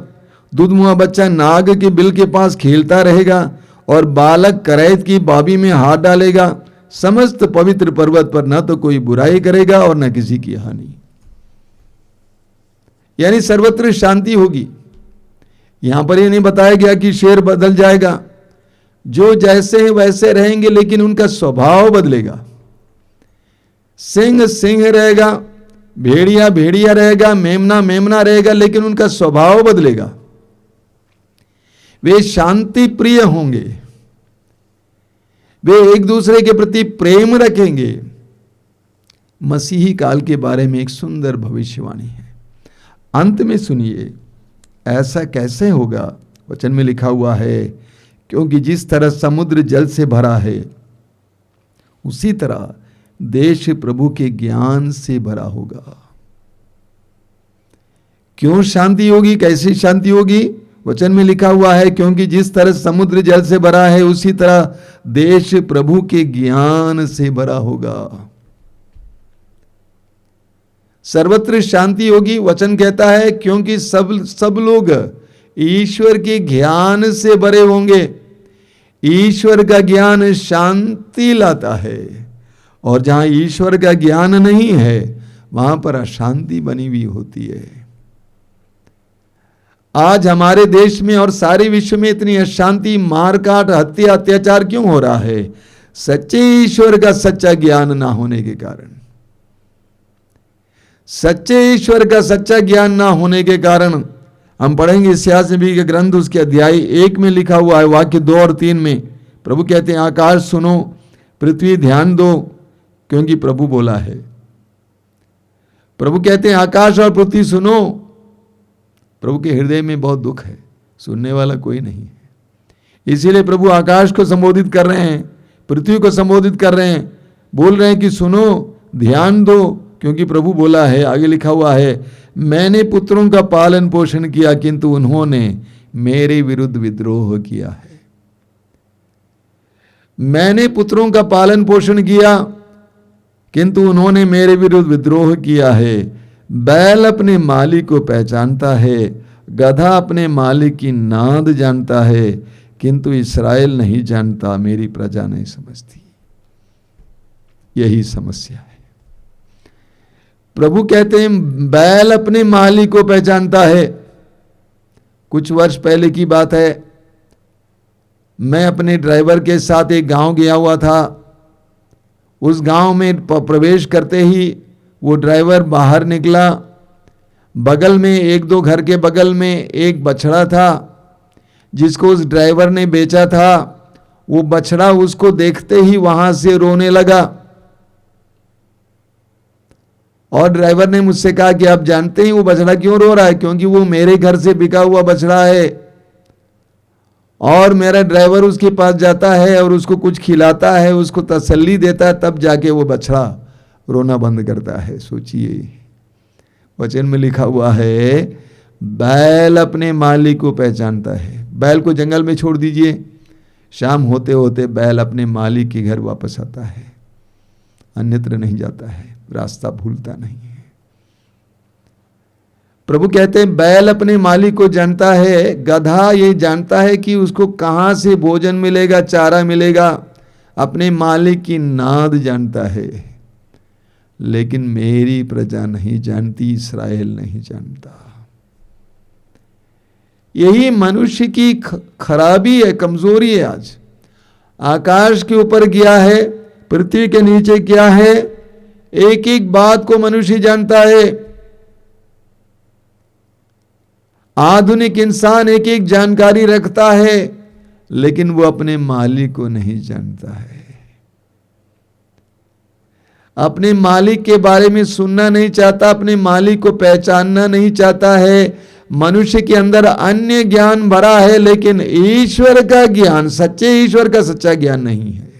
Speaker 3: दूधमुआ बच्चा नाग के बिल के पास खेलता रहेगा और बालक करैत की बाबी में हाथ डालेगा। समस्त पवित्र पर्वत पर न तो कोई बुराई करेगा और न किसी की हानि। यानी सर्वत्र शांति होगी। यहां पर यह नहीं बताया गया कि शेर बदल जाएगा, जो जैसे हैं वैसे रहेंगे, लेकिन उनका स्वभाव बदलेगा। सिंह सिंह रहेगा, भेड़िया भेड़िया रहेगा, मेमना मेमना रहेगा, लेकिन उनका स्वभाव बदलेगा। वे शांति प्रिय होंगे, वे एक दूसरे के प्रति प्रेम रखेंगे। मसीही काल के बारे में एक सुंदर भविष्यवाणी है। अंत में सुनिए, ऐसा कैसे होगा? वचन में लिखा हुआ है, क्योंकि जिस तरह समुद्र जल से भरा है, उसी तरह देश प्रभु के ज्ञान से भरा होगा। क्यों शांति होगी? कैसी शांति होगी? वचन में लिखा हुआ है, क्योंकि जिस तरह समुद्र जल से भरा है, उसी तरह देश प्रभु के ज्ञान से भरा होगा। सर्वत्र शांति होगी। वचन कहता है, क्योंकि सब लोग ईश्वर के ज्ञान से भरे होंगे। ईश्वर का ज्ञान शांति लाता है, और जहां ईश्वर का ज्ञान नहीं है, वहां पर अशांति बनी हुई होती है। आज हमारे देश में और सारे विश्व में इतनी अशांति, मारकाट, हत्या, अत्याचार क्यों हो रहा है? सच्चे ईश्वर का सच्चा ज्ञान ना होने के कारण। सच्चे ईश्वर का सच्चा ज्ञान ना होने के कारण हम पढ़ेंगे इतिहास नबी के ग्रंथ, उसके अध्याय 1 में लिखा हुआ है, वाक्य 2 और 3 में प्रभु कहते हैं, आकाश सुनो, पृथ्वी ध्यान दो, क्योंकि प्रभु बोला है। प्रभु कहते हैं, आकाश और पृथ्वी सुनो। प्रभु के हृदय में बहुत दुख है, सुनने वाला कोई नहीं है। इसीलिए प्रभु आकाश को संबोधित कर रहे हैं, पृथ्वी को संबोधित कर रहे हैं, बोल रहे हैं कि सुनो, ध्यान दो, क्योंकि प्रभु बोला है। आगे लिखा हुआ है, मैंने पुत्रों का पालन पोषण किया, किंतु उन्होंने मेरे विरुद्ध विद्रोह किया है। मैंने पुत्रों का पालन पोषण किया, किंतु उन्होंने मेरे विरुद्ध विद्रोह किया है। बैल अपने मालिक को पहचानता है, गधा अपने मालिक की नाद जानता है, किंतु इस्राएल नहीं जानता, मेरी प्रजा नहीं समझती। यही समस्या है। प्रभु कहते हैं, बैल अपने मालिक को पहचानता है। कुछ वर्ष पहले की बात है, मैं अपने ड्राइवर के साथ एक गांव गया हुआ था। उस गांव में प्रवेश करते ही वो ड्राइवर बाहर निकला। बगल में, 1-2 घर के बगल में एक बछड़ा था, जिसको उस ड्राइवर ने बेचा था। वो बछड़ा उसको देखते ही वहां से रोने लगा, और ड्राइवर ने मुझसे कहा कि आप जानते हैं वो बछड़ा क्यों रो रहा है? क्योंकि वो मेरे घर से बिका हुआ बछड़ा है, और मेरा ड्राइवर उसके पास जाता है और उसको कुछ खिलाता है, उसको तसल्ली देता है, तब जाके वो बछड़ा रोना बंद करता है। सोचिए, वचन में लिखा हुआ है, बैल अपने मालिक को पहचानता है। बैल को जंगल में छोड़ दीजिए, शाम होते होते बैल अपने मालिक के घर वापस आता है, अन्यत्र नहीं जाता है, रास्ता भूलता नहीं है। प्रभु कहते हैं, बैल अपने मालिक को जानता है, गधा ये जानता है कि उसको कहां से भोजन मिलेगा, चारा मिलेगा, अपने मालिक की नाद जानता है, लेकिन मेरी प्रजा नहीं जानती, इस्राएल नहीं जानता। यही मनुष्य की खराबी है, कमजोरी है। आज आकाश के ऊपर क्या है, पृथ्वी के नीचे क्या है, एक एक बात को मनुष्य जानता है। आधुनिक इंसान एक एक जानकारी रखता है, लेकिन वो अपने मालिक को नहीं जानता है। अपने मालिक के बारे में सुनना नहीं चाहता, अपने मालिक को पहचानना नहीं चाहता है। मनुष्य के अंदर अन्य ज्ञान भरा है, लेकिन ईश्वर का ज्ञान, सच्चे ईश्वर का सच्चा ज्ञान नहीं है।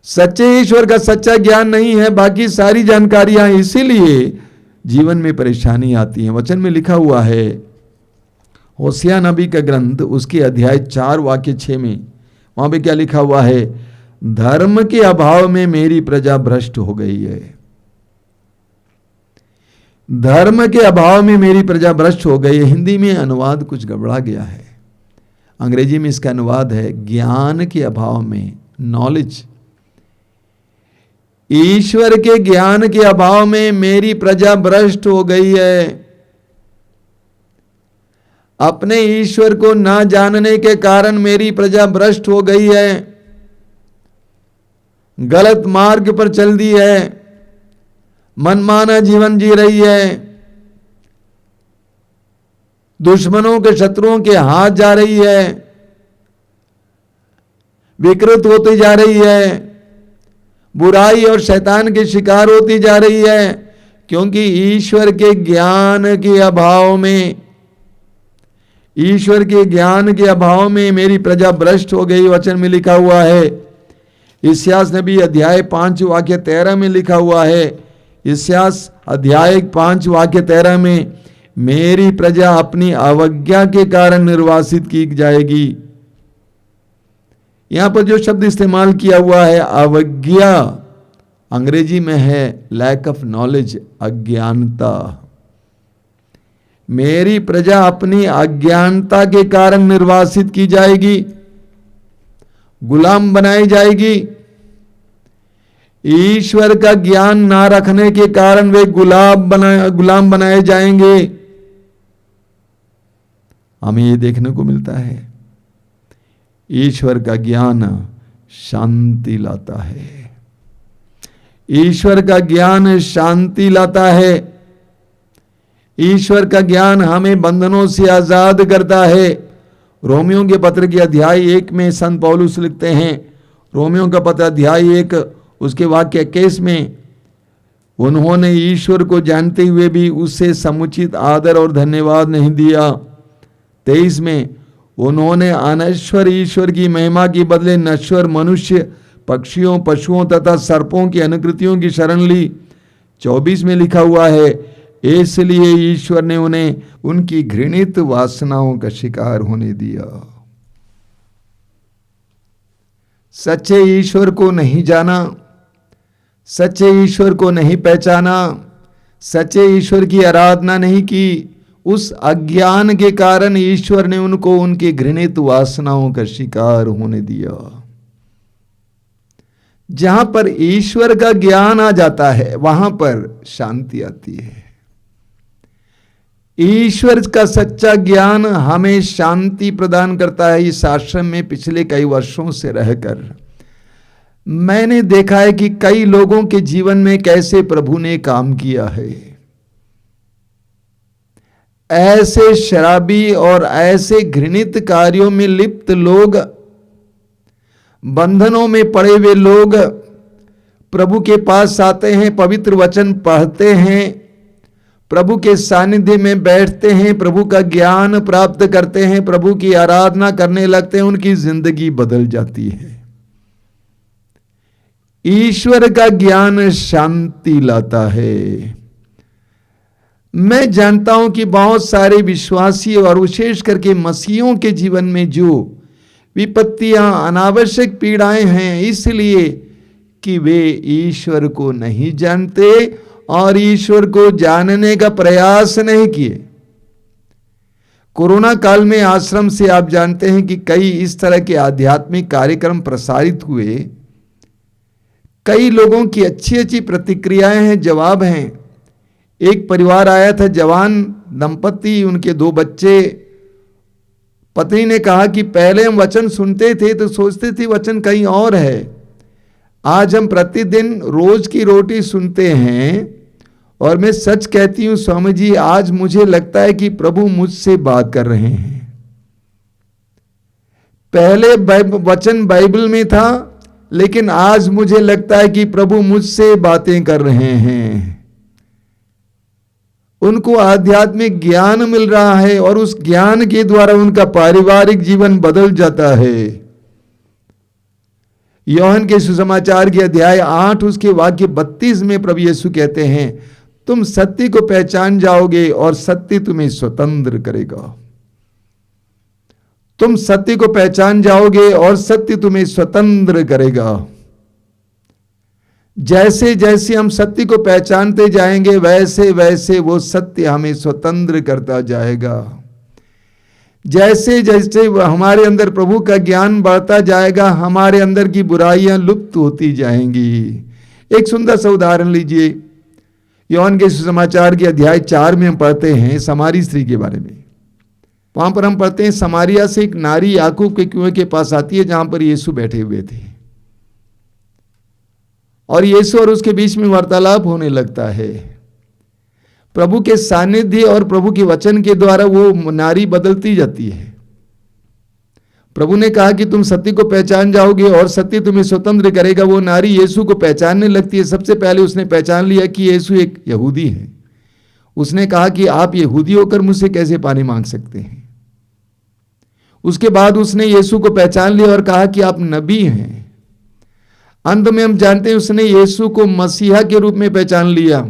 Speaker 3: सच्चे ईश्वर का सच्चा ज्ञान नहीं है, बाकी सारी जानकारियां, इसीलिए जीवन में परेशानी आती है। वचन में लिखा हुआ है, होसिया नबी का ग्रंथ, उसके अध्याय 4 वाक्य 6 में, वहां पे क्या लिखा हुआ है, धर्म के अभाव में मेरी प्रजा भ्रष्ट हो गई है। धर्म के अभाव में मेरी प्रजा भ्रष्ट हो गई है। हिंदी में अनुवाद कुछ गड़बड़ा गया है, अंग्रेजी में इसका अनुवाद है, ज्ञान के अभाव में, नॉलेज, ईश्वर के ज्ञान के अभाव में मेरी प्रजा भ्रष्ट हो गई है। अपने ईश्वर को ना जानने के कारण मेरी प्रजा भ्रष्ट हो गई है, गलत मार्ग पर चल दी है, मनमाना जीवन जी रही है, दुश्मनों के शत्रुओं के हाथ जा रही है, विकृत होती जा रही है, बुराई और शैतान के शिकार होती जा रही है, क्योंकि ईश्वर के ज्ञान के अभाव में, ईश्वर के ज्ञान के अभाव में मेरी प्रजा भ्रष्ट हो गई। वचन में लिखा हुआ है, इस्यास नबी अध्याय 5 वाक्य 13 में लिखा हुआ है, इस्यास अध्याय 5 वाक्य 13 में, मेरी प्रजा अपनी अवज्ञा के कारण निर्वासित की जाएगी। यहां पर जो शब्द इस्तेमाल किया हुआ है अवज्ञा, अंग्रेजी में है लैक ऑफ नॉलेज, अज्ञानता। मेरी प्रजा अपनी अज्ञानता के कारण निर्वासित की जाएगी, गुलाम बनाई जाएगी। ईश्वर का ज्ञान ना रखने के कारण वे गुलाम बनाए जाएंगे। हमें ये देखने को मिलता है, ईश्वर का ज्ञान शांति लाता है, ईश्वर का ज्ञान शांति लाता है, ईश्वर का ज्ञान हमें बंधनों से आजाद करता है। रोमियो के पत्र के अध्याय 1 में संत पौलुस लिखते हैं, रोमियो का पत्र अध्याय 1 उसके वाक्य 21 में, उन्होंने ईश्वर को जानते हुए भी उससे समुचित आदर और धन्यवाद नहीं दिया। 23 में, उन्होंने अनश्वर ईश्वर की महिमा के बदले नश्वर मनुष्य, पक्षियों, पशुओं तथा सर्पों की अनुकृतियों की शरण ली। 24 में लिखा हुआ है, इसलिए ईश्वर ने उन्हें उनकी घृणित वासनाओं का शिकार होने दिया। सच्चे ईश्वर को नहीं जाना, सच्चे ईश्वर को नहीं पहचाना, सच्चे ईश्वर की आराधना नहीं की, उस अज्ञान के कारण ईश्वर ने उनको उनकी घृणित वासनाओं का शिकार होने दिया। जहां पर ईश्वर का ज्ञान आ जाता है वहां पर शांति आती है। ईश्वर का सच्चा ज्ञान हमें शांति प्रदान करता है। इस आश्रम में पिछले कई वर्षों से रहकर मैंने देखा है कि कई लोगों के जीवन में कैसे प्रभु ने काम किया है। ऐसे शराबी और ऐसे घृणित कार्यों में लिप्त लोग, बंधनों में पड़े हुए लोग प्रभु के पास आते हैं, पवित्र वचन पढ़ते हैं, प्रभु के सानिध्य में बैठते हैं, प्रभु का ज्ञान प्राप्त करते हैं, प्रभु की आराधना करने लगते हैं, उनकी जिंदगी बदल जाती है। ईश्वर का ज्ञान शांति लाता है। मैं जानता हूं कि बहुत सारे विश्वासी और विशेष करके मसीहियों के जीवन में जो विपत्तियां, अनावश्यक पीड़ाएं हैं, इसलिए कि वे ईश्वर को नहीं जानते और ईश्वर को जानने का प्रयास नहीं किए। कोरोना काल में आश्रम से आप जानते हैं कि कई इस तरह के आध्यात्मिक कार्यक्रम प्रसारित हुए। कई लोगों की अच्छी अच्छी प्रतिक्रियाएं हैं, जवाब हैं। एक परिवार आया था, जवान दंपति, उनके 2 बच्चे। पत्नी ने कहा कि पहले हम वचन सुनते थे तो सोचते थे वचन कहीं और है, आज हम प्रतिदिन रोज की रोटी सुनते हैं और मैं सच कहती हूं स्वामी जी, आज मुझे लगता है कि प्रभु मुझसे बात कर रहे हैं। पहले वचन बाइबल में था, लेकिन आज मुझे लगता है कि प्रभु मुझसे बातें कर रहे हैं। उनको आध्यात्मिक ज्ञान मिल रहा है और उस ज्ञान के द्वारा उनका पारिवारिक जीवन बदल जाता है। यूहन्ना के सुसमाचार के अध्याय 8 उसके वाक्य 32 में प्रभु यीशु कहते हैं, तुम सत्य को पहचान जाओगे और सत्य तुम्हें स्वतंत्र करेगा। तुम सत्य को पहचान जाओगे और सत्य तुम्हें स्वतंत्र करेगा। जैसे जैसे हम सत्य को पहचानते जाएंगे वैसे वैसे वो सत्य हमें स्वतंत्र करता जाएगा। जैसे जैसे हमारे अंदर प्रभु का ज्ञान बढ़ता जाएगा, हमारे अंदर की बुराइयां लुप्त होती जाएंगी। एक सुंदर सा उदाहरण लीजिए, यूहन्ना के सुसमाचार के अध्याय 4 में हम पढ़ते हैं समारी स्त्री के बारे में। वहां पर हम पढ़ते हैं समारिया से एक नारी याकूब के कुएं के पास आती है जहां पर यीशु बैठे हुए थे, और यीशु और उसके बीच में वार्तालाप होने लगता है। प्रभु के सानिध्य और प्रभु के वचन के द्वारा वो नारी बदलती जाती है। प्रभु ने कहा कि तुम सत्य को पहचान जाओगे और सत्य तुम्हें स्वतंत्र करेगा। वो नारी यीशु को पहचानने लगती है। सबसे पहले उसने पहचान लिया कि यीशु एक यहूदी है। उसने कहा कि आप यहूदी होकर मुझसे कैसे पानी मांग सकते हैं। उसके बाद उसने यीशु को पहचान लिया और कहा कि आप नबी हैं। अंत में हम जानते हैं उसने यीशु को मसीहा के रूप में पहचान लिया,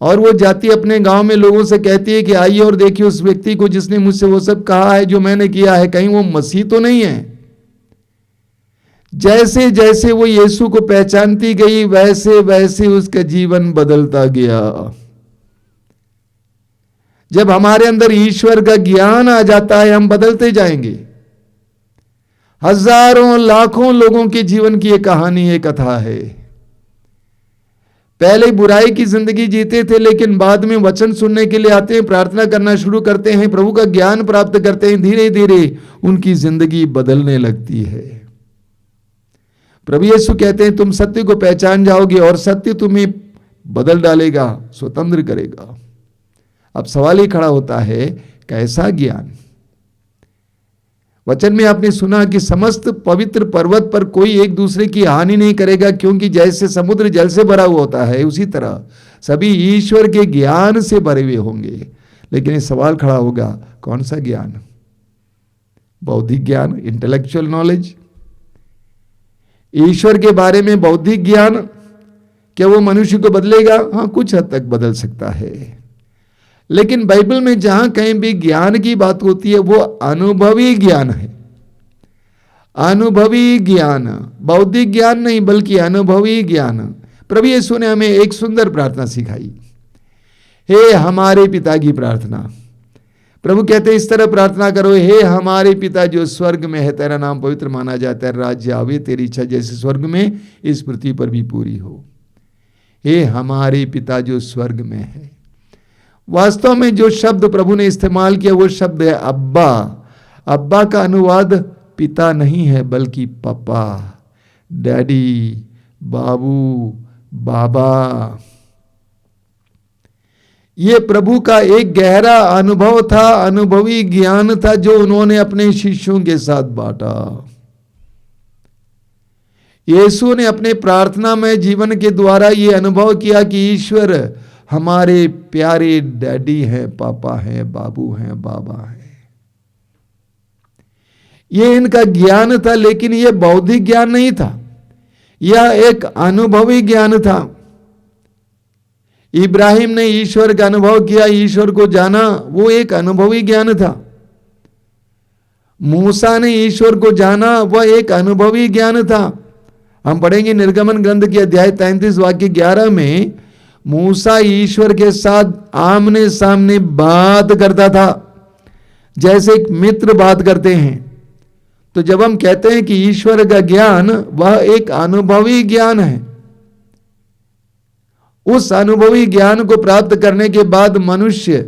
Speaker 3: और वो जाती अपने गांव में लोगों से कहती है कि आइए और देखिए उस व्यक्ति को जिसने मुझसे वो सब कहा है जो मैंने किया है, कहीं वो मसीह तो नहीं है। जैसे जैसे वो यीशु को पहचानती गई वैसे वैसे उसका जीवन बदलता गया। जब हमारे अंदर ईश्वर का ज्ञान आ जाता है हम बदलते जाएंगे। हजारों लाखों लोगों के जीवन की एक कहानी है, कथा है। पहले बुराई की जिंदगी जीते थे, लेकिन बाद में वचन सुनने के लिए आते हैं, प्रार्थना करना शुरू करते हैं, प्रभु का ज्ञान प्राप्त करते हैं, धीरे धीरे उनकी जिंदगी बदलने लगती है। प्रभु यीशु कहते हैं तुम सत्य को पहचान जाओगे और सत्य तुम्हें बदल डालेगा, स्वतंत्र करेगा। अब सवाल ही खड़ा होता है, कैसा ज्ञान? वचन में आपने सुना कि समस्त पवित्र पर्वत पर कोई एक दूसरे की हानि नहीं करेगा, क्योंकि जैसे समुद्र जल से भरा हुआ होता है उसी तरह सभी ईश्वर के ज्ञान से भरे हुए होंगे। लेकिन ये सवाल खड़ा होगा, कौन सा ज्ञान? बौद्धिक ज्ञान, इंटेलेक्चुअल नॉलेज, ईश्वर के बारे में बौद्धिक ज्ञान, क्या वो मनुष्य को बदलेगा? हाँ, कुछ हद तक बदल सकता है। लेकिन बाइबल में जहां कहीं भी ज्ञान की बात होती है वो अनुभवी ज्ञान है। अनुभवी ज्ञान, बौद्धिक ज्ञान नहीं बल्कि अनुभवी ज्ञान। प्रभु यीशु ने हमें एक सुंदर प्रार्थना सिखाई, हे हमारे पिता की प्रार्थना। प्रभु कहते हैं इस तरह प्रार्थना करो, हे हमारे पिता जो स्वर्ग में है, तेरा नाम पवित्र माना जाता है, राज्य आवे, तेरी इच्छा जैसे स्वर्ग में इस पृथ्वी पर भी पूरी हो। हे हमारे पिता जो स्वर्ग में है। वास्तव में जो शब्द प्रभु ने इस्तेमाल किया वो शब्द है अब्बा। अब्बा का अनुवाद पिता नहीं है बल्कि पापा, डैडी, बाबू, बाबा। ये प्रभु का एक गहरा अनुभव था, अनुभवी ज्ञान था जो उन्होंने अपने शिष्यों के साथ बांटा। यीशु ने अपने प्रार्थना में जीवन के द्वारा ये अनुभव किया कि ईश्वर हमारे प्यारे डैडी हैं, पापा हैं, बाबू हैं, बाबा हैं। ये इनका ज्ञान था, लेकिन यह बौद्धिक ज्ञान नहीं था, यह एक अनुभवी ज्ञान था। इब्राहिम ने ईश्वर का अनुभव किया, ईश्वर को जाना, वो एक अनुभवी ज्ञान था। मूसा ने ईश्वर को जाना, वह एक अनुभवी ज्ञान था। हम पढ़ेंगे निर्गमन ग्रंथ के अध्याय 33 वाक्य 11 में, मूसा ईश्वर के साथ आमने सामने बात करता था जैसे एक मित्र बात करते हैं। तो जब हम कहते हैं कि ईश्वर का ज्ञान वह एक अनुभवी ज्ञान है, उस अनुभवी ज्ञान को प्राप्त करने के बाद मनुष्य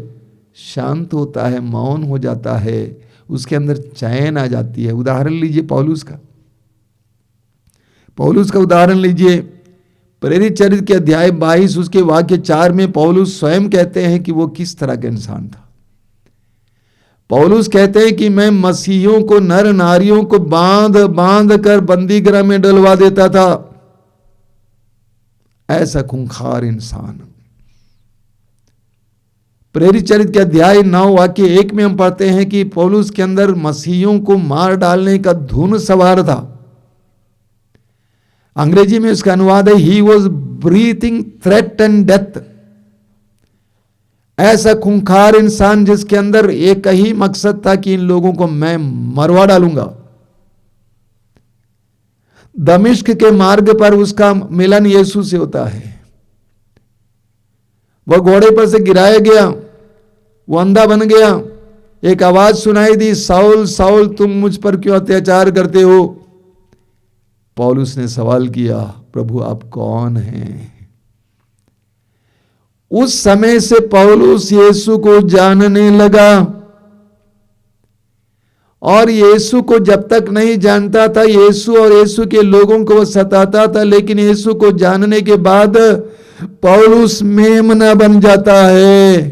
Speaker 3: शांत होता है, मौन हो जाता है, उसके अंदर चैन आ जाती है। उदाहरण लीजिए पौलुस का उदाहरण लीजिए। प्रेरित चरित्र के अध्याय 22 उसके वाक्य 4 में पौलुस स्वयं कहते हैं कि वो किस तरह का इंसान था। पौलुस कहते हैं कि मैं मसीहियों को, नर नारियों को बांध बांध कर बंदी गृह में डलवा देता था। ऐसा खूंखार इंसान। प्रेरित चरित्र के अध्याय 9 वाक्य 1 में हम पढ़ते हैं कि पौलुस के अंदर मसीहियों को मार डालने का धुन सवार था। अंग्रेजी में उसका अनुवाद है, he was breathing threat and death. ऐसा खूंखार इंसान जिसके अंदर एक ही मकसद था कि इन लोगों को मैं मरवा डालूंगा। दमिश्क के मार्ग पर उसका मिलन यीशु से होता है। वह घोड़े पर से गिराया गया, वो अंधा बन गया। एक आवाज सुनाई दी, साउल साउल तुम मुझ पर क्यों अत्याचार करते हो? पौलुस ने सवाल किया, प्रभु आप कौन हैं? उस समय से पौलुस यीशु को जानने लगा। और यीशु को जब तक नहीं जानता था, यीशु और यीशु के लोगों को वो सताता था, लेकिन यीशु को जानने के बाद पौलुस मेमना बन जाता है।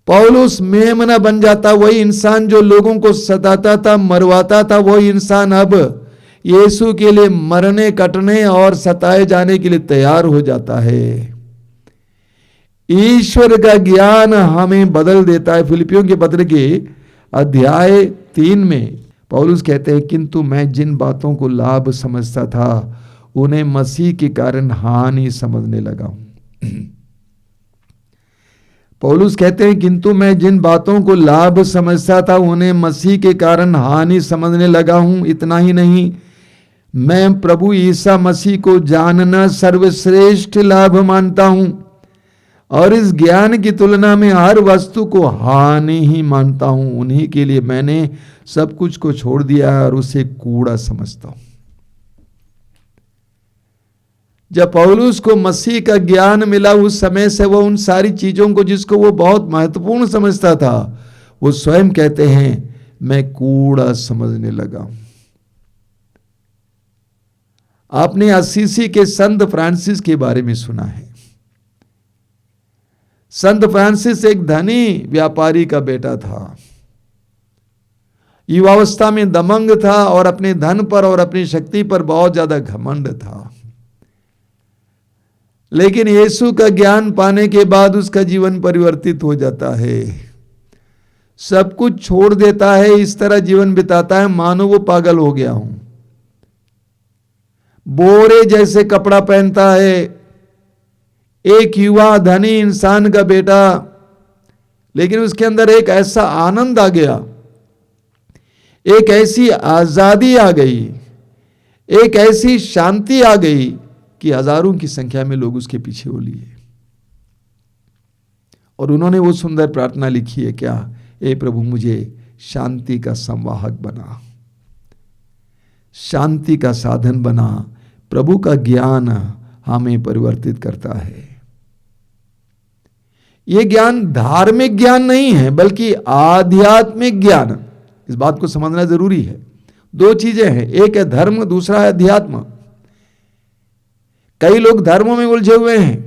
Speaker 3: पौलुस मेमना बन जाता। वही इंसान जो लोगों को सताता था, मरवाता था, वही इंसान अब यीशु के लिए मरने, कटने और सताए जाने के लिए तैयार हो जाता है। ईश्वर का ज्ञान हमें बदल देता है। फिलिपियों के पत्र के अध्याय 3 में पौलुस कहते हैं, किंतु मैं जिन बातों को लाभ समझता था उन्हें मसीह के कारण हानि समझने लगा हूं। पौलुस कहते हैं, किंतु मैं जिन बातों को लाभ समझता था उन्हें मसीह के कारण हानि समझने लगा हूं। इतना ही नहीं, मैं प्रभु ईसा मसीह को जानना सर्वश्रेष्ठ लाभ मानता हूं और इस ज्ञान की तुलना में हर वस्तु को हानि ही मानता हूं। उन्हीं के लिए मैंने सब कुछ को छोड़ दिया है और उसे कूड़ा समझता हूं। जब पौलुस को मसीह का ज्ञान मिला, उस समय से वो उन सारी चीजों को जिसको वो बहुत महत्वपूर्ण समझता था, वो स्वयं कहते हैं मैं कूड़ा समझने लगा हूं। आपने असीसी के संत फ्रांसिस के बारे में सुना है। संत फ्रांसिस एक धनी व्यापारी का बेटा था। युवावस्था में दमंग था और अपने धन पर और अपनी शक्ति पर बहुत ज्यादा घमंड था। लेकिन यीशु का ज्ञान पाने के बाद उसका जीवन परिवर्तित हो जाता है। सब कुछ छोड़ देता है, इस तरह जीवन बिताता है मानो वो पागल हो गया हूं। बोरे जैसे कपड़ा पहनता है। एक युवा धनी इंसान का बेटा, लेकिन उसके अंदर एक ऐसा आनंद आ गया, एक ऐसी आजादी आ गई, एक ऐसी शांति आ गई कि हजारों की संख्या में लोग उसके पीछे हो लिए। और उन्होंने वो सुंदर प्रार्थना लिखी है क्या, ए प्रभु मुझे शांति का संवाहक बना, शांति का साधन बना। प्रभु का ज्ञान हमें परिवर्तित करता है। यह ज्ञान धार्मिक ज्ञान नहीं है बल्कि आध्यात्मिक ज्ञान। इस बात को समझना जरूरी है। दो चीजें हैं, एक है धर्म, दूसरा है अध्यात्म। कई लोग धर्मों में उलझे हुए हैं,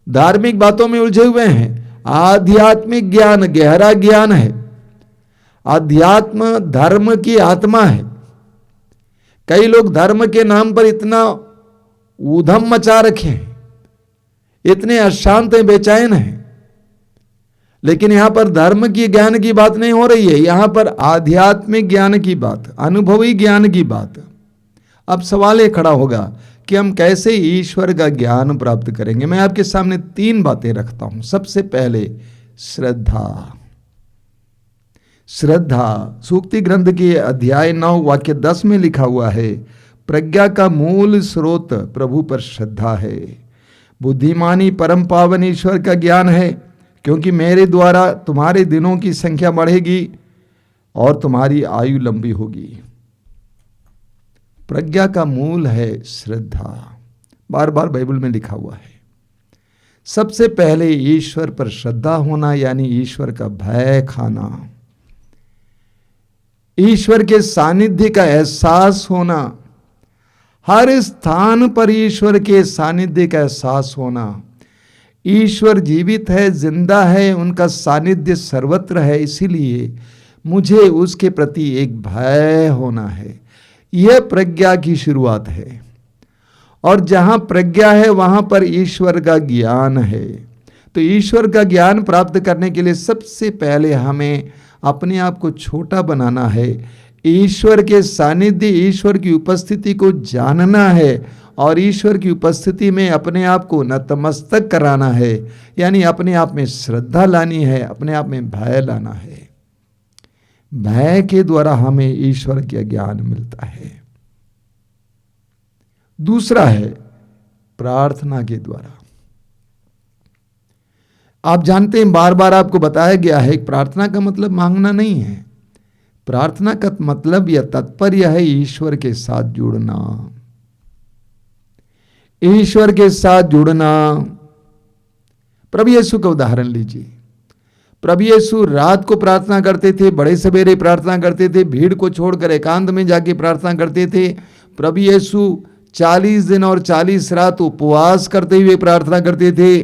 Speaker 3: धार्मिक बातों में उलझे हुए हैं। आध्यात्मिक ज्ञान गहरा ज्ञान है। अध्यात्म धर्म की आत्मा है। कई लोग धर्म के नाम पर इतना ऊधम मचा रखे हैं, इतने अशांत हैं, बेचैन हैं, लेकिन यहां पर धर्म की ज्ञान की बात नहीं हो रही है, यहां पर आध्यात्मिक ज्ञान की बात, अनुभवी ज्ञान की बात। अब सवाल ये खड़ा होगा कि हम कैसे ईश्वर का ज्ञान प्राप्त करेंगे। मैं आपके सामने 3 बातें रखता हूं। सबसे पहले श्रद्धा। श्रद्धा सूक्ति ग्रंथ के अध्याय 9 वाक्य 10 में लिखा हुआ है, प्रज्ञा का मूल स्रोत प्रभु पर श्रद्धा है। बुद्धिमानी परम पावन ईश्वर का ज्ञान है, क्योंकि मेरे द्वारा तुम्हारे दिनों की संख्या बढ़ेगी और तुम्हारी आयु लंबी होगी। प्रज्ञा का मूल है श्रद्धा। बार बार बाइबल में लिखा हुआ है। सबसे पहले ईश्वर पर श्रद्धा होना, यानी ईश्वर का भय खाना, ईश्वर के सानिध्य का एहसास होना, हर स्थान पर ईश्वर के सानिध्य का एहसास होना। ईश्वर जीवित है, जिंदा है, उनका सानिध्य सर्वत्र है, इसीलिए मुझे उसके प्रति एक भय होना है। यह प्रज्ञा की शुरुआत है। और जहां प्रज्ञा है वहां पर ईश्वर का ज्ञान है। तो ईश्वर का ज्ञान प्राप्त करने के लिए सबसे पहले हमें अपने आप को छोटा बनाना है, ईश्वर के सानिध्य, ईश्वर की उपस्थिति को जानना है और ईश्वर की उपस्थिति में अपने आप को नतमस्तक कराना है, यानी अपने आप में श्रद्धा लानी है, अपने आप में भय लाना है। भय के द्वारा हमें ईश्वर का ज्ञान मिलता है। दूसरा है प्रार्थना के द्वारा। आप जानते हैं, बार बार आपको बताया गया है, प्रार्थना का मतलब मांगना नहीं है। प्रार्थना का मतलब या तात्पर्य है ईश्वर के साथ जुड़ना, ईश्वर के साथ जुड़ना। प्रभु यीशु का उदाहरण लीजिए। प्रभु यीशु रात को प्रार्थना करते थे, बड़े सवेरे प्रार्थना करते थे, भीड़ को छोड़कर एकांत में जाके प्रार्थना करते थे। प्रभु यीशु 40 दिन और 40 रात उपवास करते हुए प्रार्थना करते थे।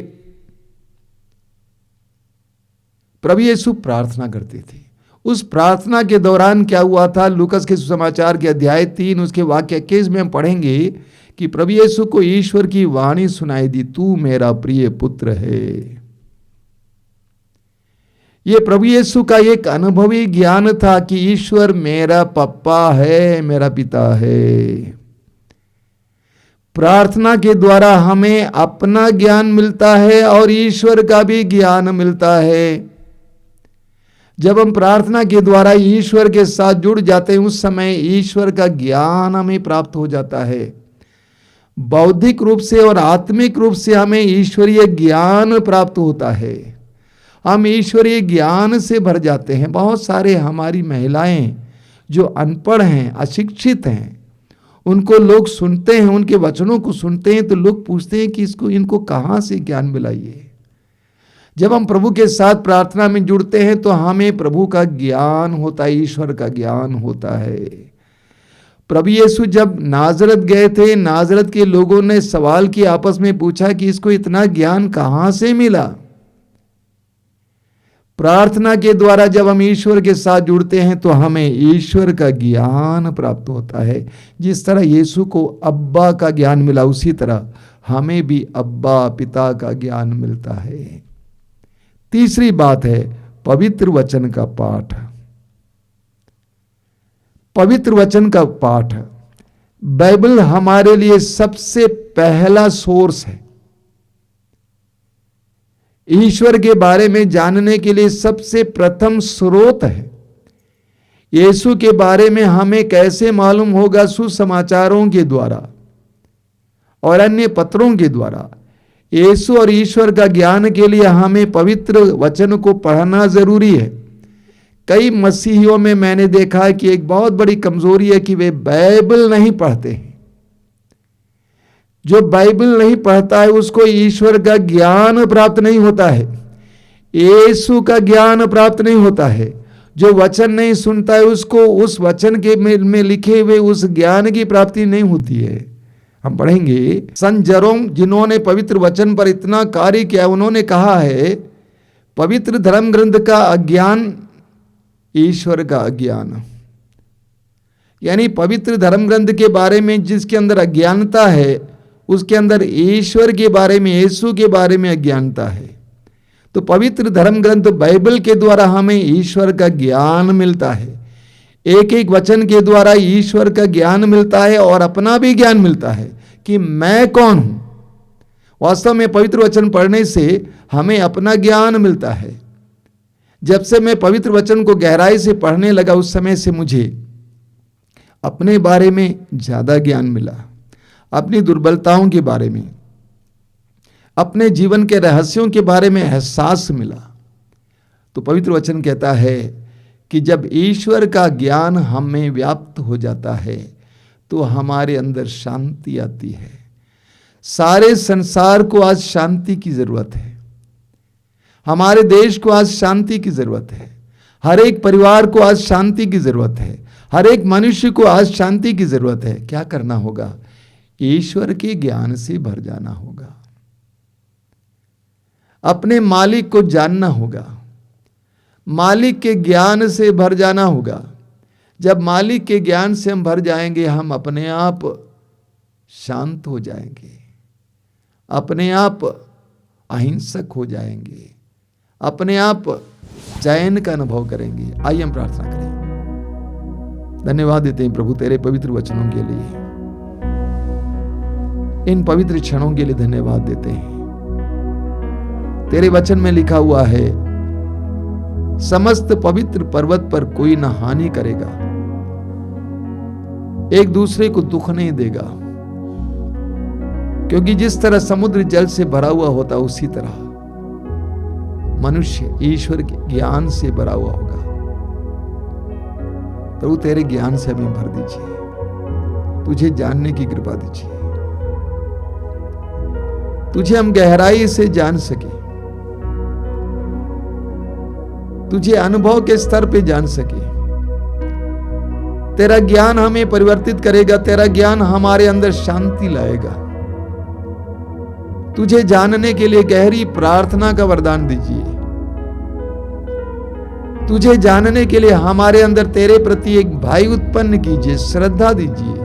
Speaker 3: प्रभु यीशु प्रार्थना करते थे। उस प्रार्थना के दौरान क्या हुआ था, लूकस के सुसमाचार के अध्याय 3 उसके वाक्य 21 में हम पढ़ेंगे कि प्रभु यीशु को ईश्वर की वाणी सुनाई दी, तू मेरा प्रिय पुत्र है। ये प्रभु यीशु का एक अनुभवी ज्ञान था कि ईश्वर मेरा पप्पा है, मेरा पिता है। प्रार्थना के द्वारा हमें अपना ज्ञान मिलता है और ईश्वर का भी ज्ञान मिलता है। जब हम प्रार्थना के द्वारा ईश्वर के साथ जुड़ जाते हैं, उस समय ईश्वर का ज्ञान हमें प्राप्त हो जाता है। बौद्धिक रूप से और आत्मिक रूप से हमें ईश्वरीय ज्ञान प्राप्त होता है। हम ईश्वरीय ज्ञान से भर जाते हैं। बहुत सारे हमारी महिलाएं जो अनपढ़ हैं, अशिक्षित हैं, उनको लोग सुनते हैं, उनके वचनों को सुनते हैं तो लोग पूछते हैं कि इनको कहाँ से ज्ञान मिला ये। जब हम प्रभु के साथ प्रार्थना में जुड़ते हैं तो हमें प्रभु का ज्ञान होता है, ईश्वर का ज्ञान होता है। प्रभु यीशु जब नाजरत गए थे, नाजरत के लोगों ने सवाल किया, आपस में पूछा कि इसको इतना ज्ञान कहां से मिला। प्रार्थना के द्वारा जब हम ईश्वर के साथ जुड़ते हैं तो हमें ईश्वर का ज्ञान प्राप्त होता है। जिस तरह यीशु को अब्बा का ज्ञान मिला, उसी तरह हमें भी अब्बा पिता का ज्ञान मिलता है। तीसरी बात है पवित्र वचन का पाठ। पवित्र वचन का पाठ, बाइबल हमारे लिए सबसे पहला सोर्स है। ईश्वर के बारे में जानने के लिए सबसे प्रथम स्रोत है। यीशु के बारे में हमें कैसे मालूम होगा? सुसमाचारों के द्वारा और अन्य पत्रों के द्वारा। यीशु और ईश्वर का ज्ञान के लिए हमें पवित्र वचन को पढ़ना जरूरी है। कई मसीहियों में मैंने देखा है कि एक बहुत बड़ी कमजोरी है कि वे बाइबल नहीं पढ़ते हैं। जो बाइबल नहीं पढ़ता है उसको ईश्वर का ज्ञान प्राप्त नहीं होता है, यीशु का ज्ञान प्राप्त नहीं होता है। जो वचन नहीं सुनता है उसको उस वचन के में लिखे हुए उस ज्ञान की प्राप्ति नहीं होती है। हम पढ़ेंगे संत जेरोम, जिन्होंने पवित्र वचन पर इतना कार्य किया, उन्होंने कहा है पवित्र धर्म ग्रंथ का अज्ञान ईश्वर का अज्ञान। यानी पवित्र धर्म ग्रंथ के बारे में जिसके अंदर अज्ञानता है, उसके अंदर ईश्वर के बारे में, यीशु के बारे में अज्ञानता है। तो पवित्र धर्म ग्रंथ बाइबल के द्वारा हमें ईश्वर का ज्ञान मिलता है। एक एक वचन के द्वारा ईश्वर का ज्ञान मिलता है और अपना भी ज्ञान मिलता है कि मैं कौन हूं। वास्तव में पवित्र वचन पढ़ने से हमें अपना ज्ञान मिलता है। जब से मैं पवित्र वचन को गहराई से पढ़ने लगा, उस समय से मुझे अपने बारे में ज्यादा ज्ञान मिला, अपनी दुर्बलताओं के बारे में, अपने जीवन के रहस्यों के बारे में एहसास मिला। तो पवित्र वचन कहता है कि जब ईश्वर का ज्ञान हमें व्याप्त हो जाता है तो हमारे अंदर शांति आती है। सारे संसार को आज शांति की जरूरत है, हमारे देश को आज शांति की जरूरत है, हर एक परिवार को आज शांति की जरूरत है, हर एक मनुष्य को आज शांति की जरूरत है। क्या करना होगा? ईश्वर के ज्ञान से भर जाना होगा, अपने मालिक को जानना होगा, मालिक के ज्ञान से भर जाना होगा। जब मालिक के ज्ञान से हम भर जाएंगे, हम अपने आप शांत हो जाएंगे, अपने आप अहिंसक हो जाएंगे, अपने आप चैन का अनुभव करेंगे। आइए हम प्रार्थना करें। धन्यवाद देते हैं प्रभु तेरे पवित्र वचनों के लिए, इन पवित्र क्षणों के लिए धन्यवाद देते हैं। तेरे वचन में लिखा हुआ है, समस्त पवित्र पर्वत पर कोई न हानि करेगा, एक दूसरे को दुख नहीं देगा, क्योंकि जिस तरह समुद्र जल से भरा हुआ होता उसी तरह मनुष्य ईश्वर के ज्ञान से भरा हुआ होगा। प्रभु तेरे ज्ञान से हमें भर दीजिए, तुझे जानने की कृपा दीजिए, तुझे हम गहराई से जान सके, तुझे अनुभव के स्तर पे जान सके। तेरा ज्ञान हमें परिवर्तित करेगा, तेरा ज्ञान हमारे अंदर शांति लाएगा। तुझे जानने के लिए गहरी प्रार्थना का वरदान दीजिए। तुझे जानने के लिए हमारे अंदर तेरे प्रति एक भय उत्पन्न कीजिए, श्रद्धा दीजिए।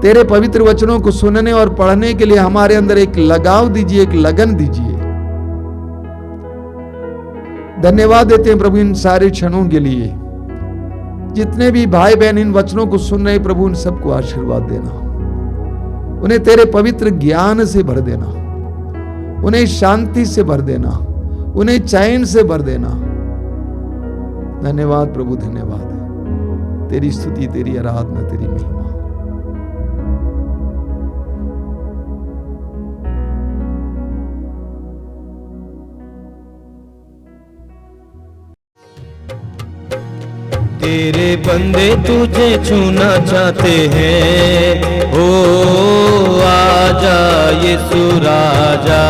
Speaker 3: तेरे पवित्र वचनों को सुनने और पढ़ने के लिए हमारे अंदर एक लगाव दीजिए, एक लगन दीजिए। धन्यवाद देते हैं प्रभु इन सारे क्षणों के लिए। जितने भी भाई बहन इन वचनों को सुन रहे प्रभु, उन सबको आशीर्वाद देना, उन्हें तेरे पवित्र ज्ञान से भर देना, उन्हें शांति से भर देना, उन्हें चैन से भर देना। धन्यवाद प्रभु, धन्यवाद। तेरी स्तुति, तेरी आराधना, तेरी महिमा।
Speaker 4: तेरे बंदे तुझे छूना चाहते हैं, ओ आजा यीशु राजा।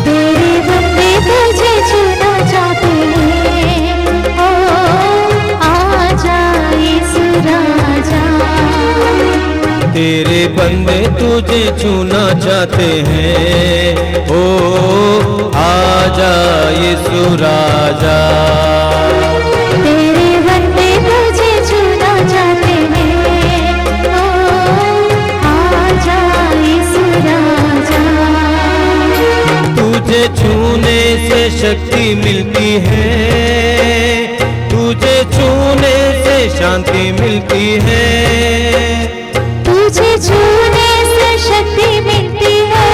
Speaker 5: तेरे बंदे तुझे छूना चाहते हैं, ओ आजा यीशु राजा।
Speaker 4: तेरे बंदे तुझे छूना चाहते हैं, ओ आजा यीशु राजा।
Speaker 5: तेरे बंदे तुझे छूना चाहते हैं, ओ आजा यीशु राजा।
Speaker 4: तुझे छूने से शक्ति मिलती है, तुझे छूने से शांति मिलती है।
Speaker 5: तुझे छूने से शक्ति मिलती है,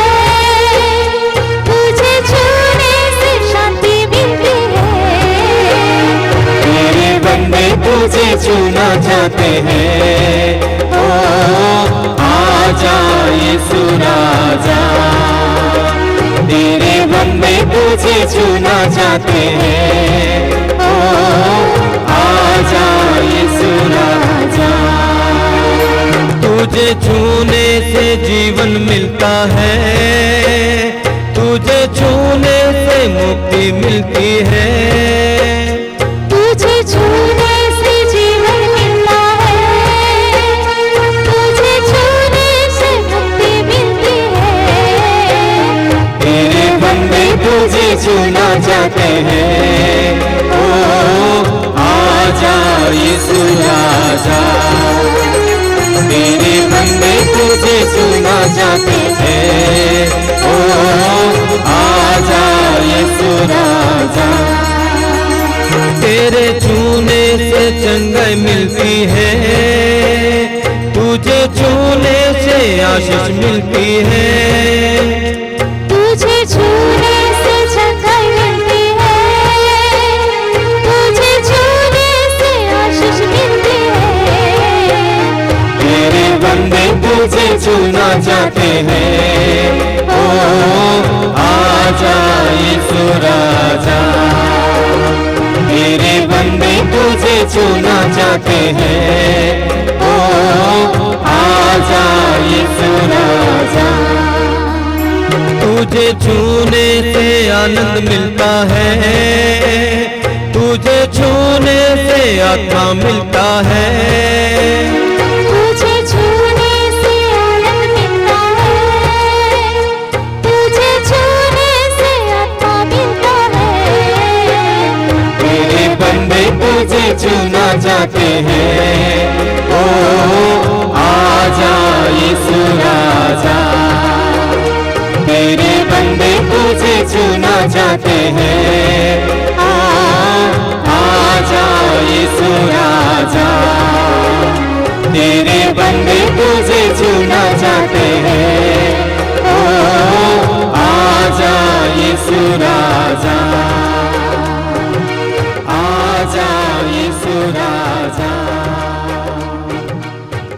Speaker 5: तुझे छूने से शांति मिलती है।
Speaker 4: तेरे बंदे तुझे छूना चाहते हैं, ओ आजा यीशु राजा। तेरे बंदे तुझे छूना चाहते हैं, ओ आजा यीशु राजा। तुझे छूने से जीवन मिलता है, तुझे छूने से मुक्ति मिलती है।
Speaker 5: तुझे छूने से जीवन मिलता है, तुझे छूने से मुक्ति मिलती है।
Speaker 4: तेरे बंदे तुझे छूना चाहते हैं, ओ आजा यीशु राजा। तेरे बंदे तुझे छूना चाहते हैं, ओ आजा यीशु राजा। तेरे छूने से चंगाई मिलती है, तुझे छूने से आशीष मिलती है।
Speaker 5: तुझे छूने से चंगाई मिलती है, तुझे छूने से आशीष मिलती है।
Speaker 4: तेरे बंदे तुझे छूना चाहते हैं, ओ आजा यीशु राजा। तेरे बंदे तुझे छूना चाहते हैं, ओ आजा यीशु राजा। तुझे छूने से आनंद मिलता है, तुझे छूने से आत्मा मिलता है।
Speaker 5: तुझे छूने से आनंद मिलता है, तुझे छूने से आत्मा मिलता है।
Speaker 4: तेरे बंदे तुझे छूना चाहते हैं, ओ आजा यीशु राजा। तेरे बंदे तुझे छूना चाहते हैं, ओ आजा यीशु राजा। तेरे बंदे तुझे छूना चाहते हैं, ओ आजा यीशु राजा। आजा यीशु राजा,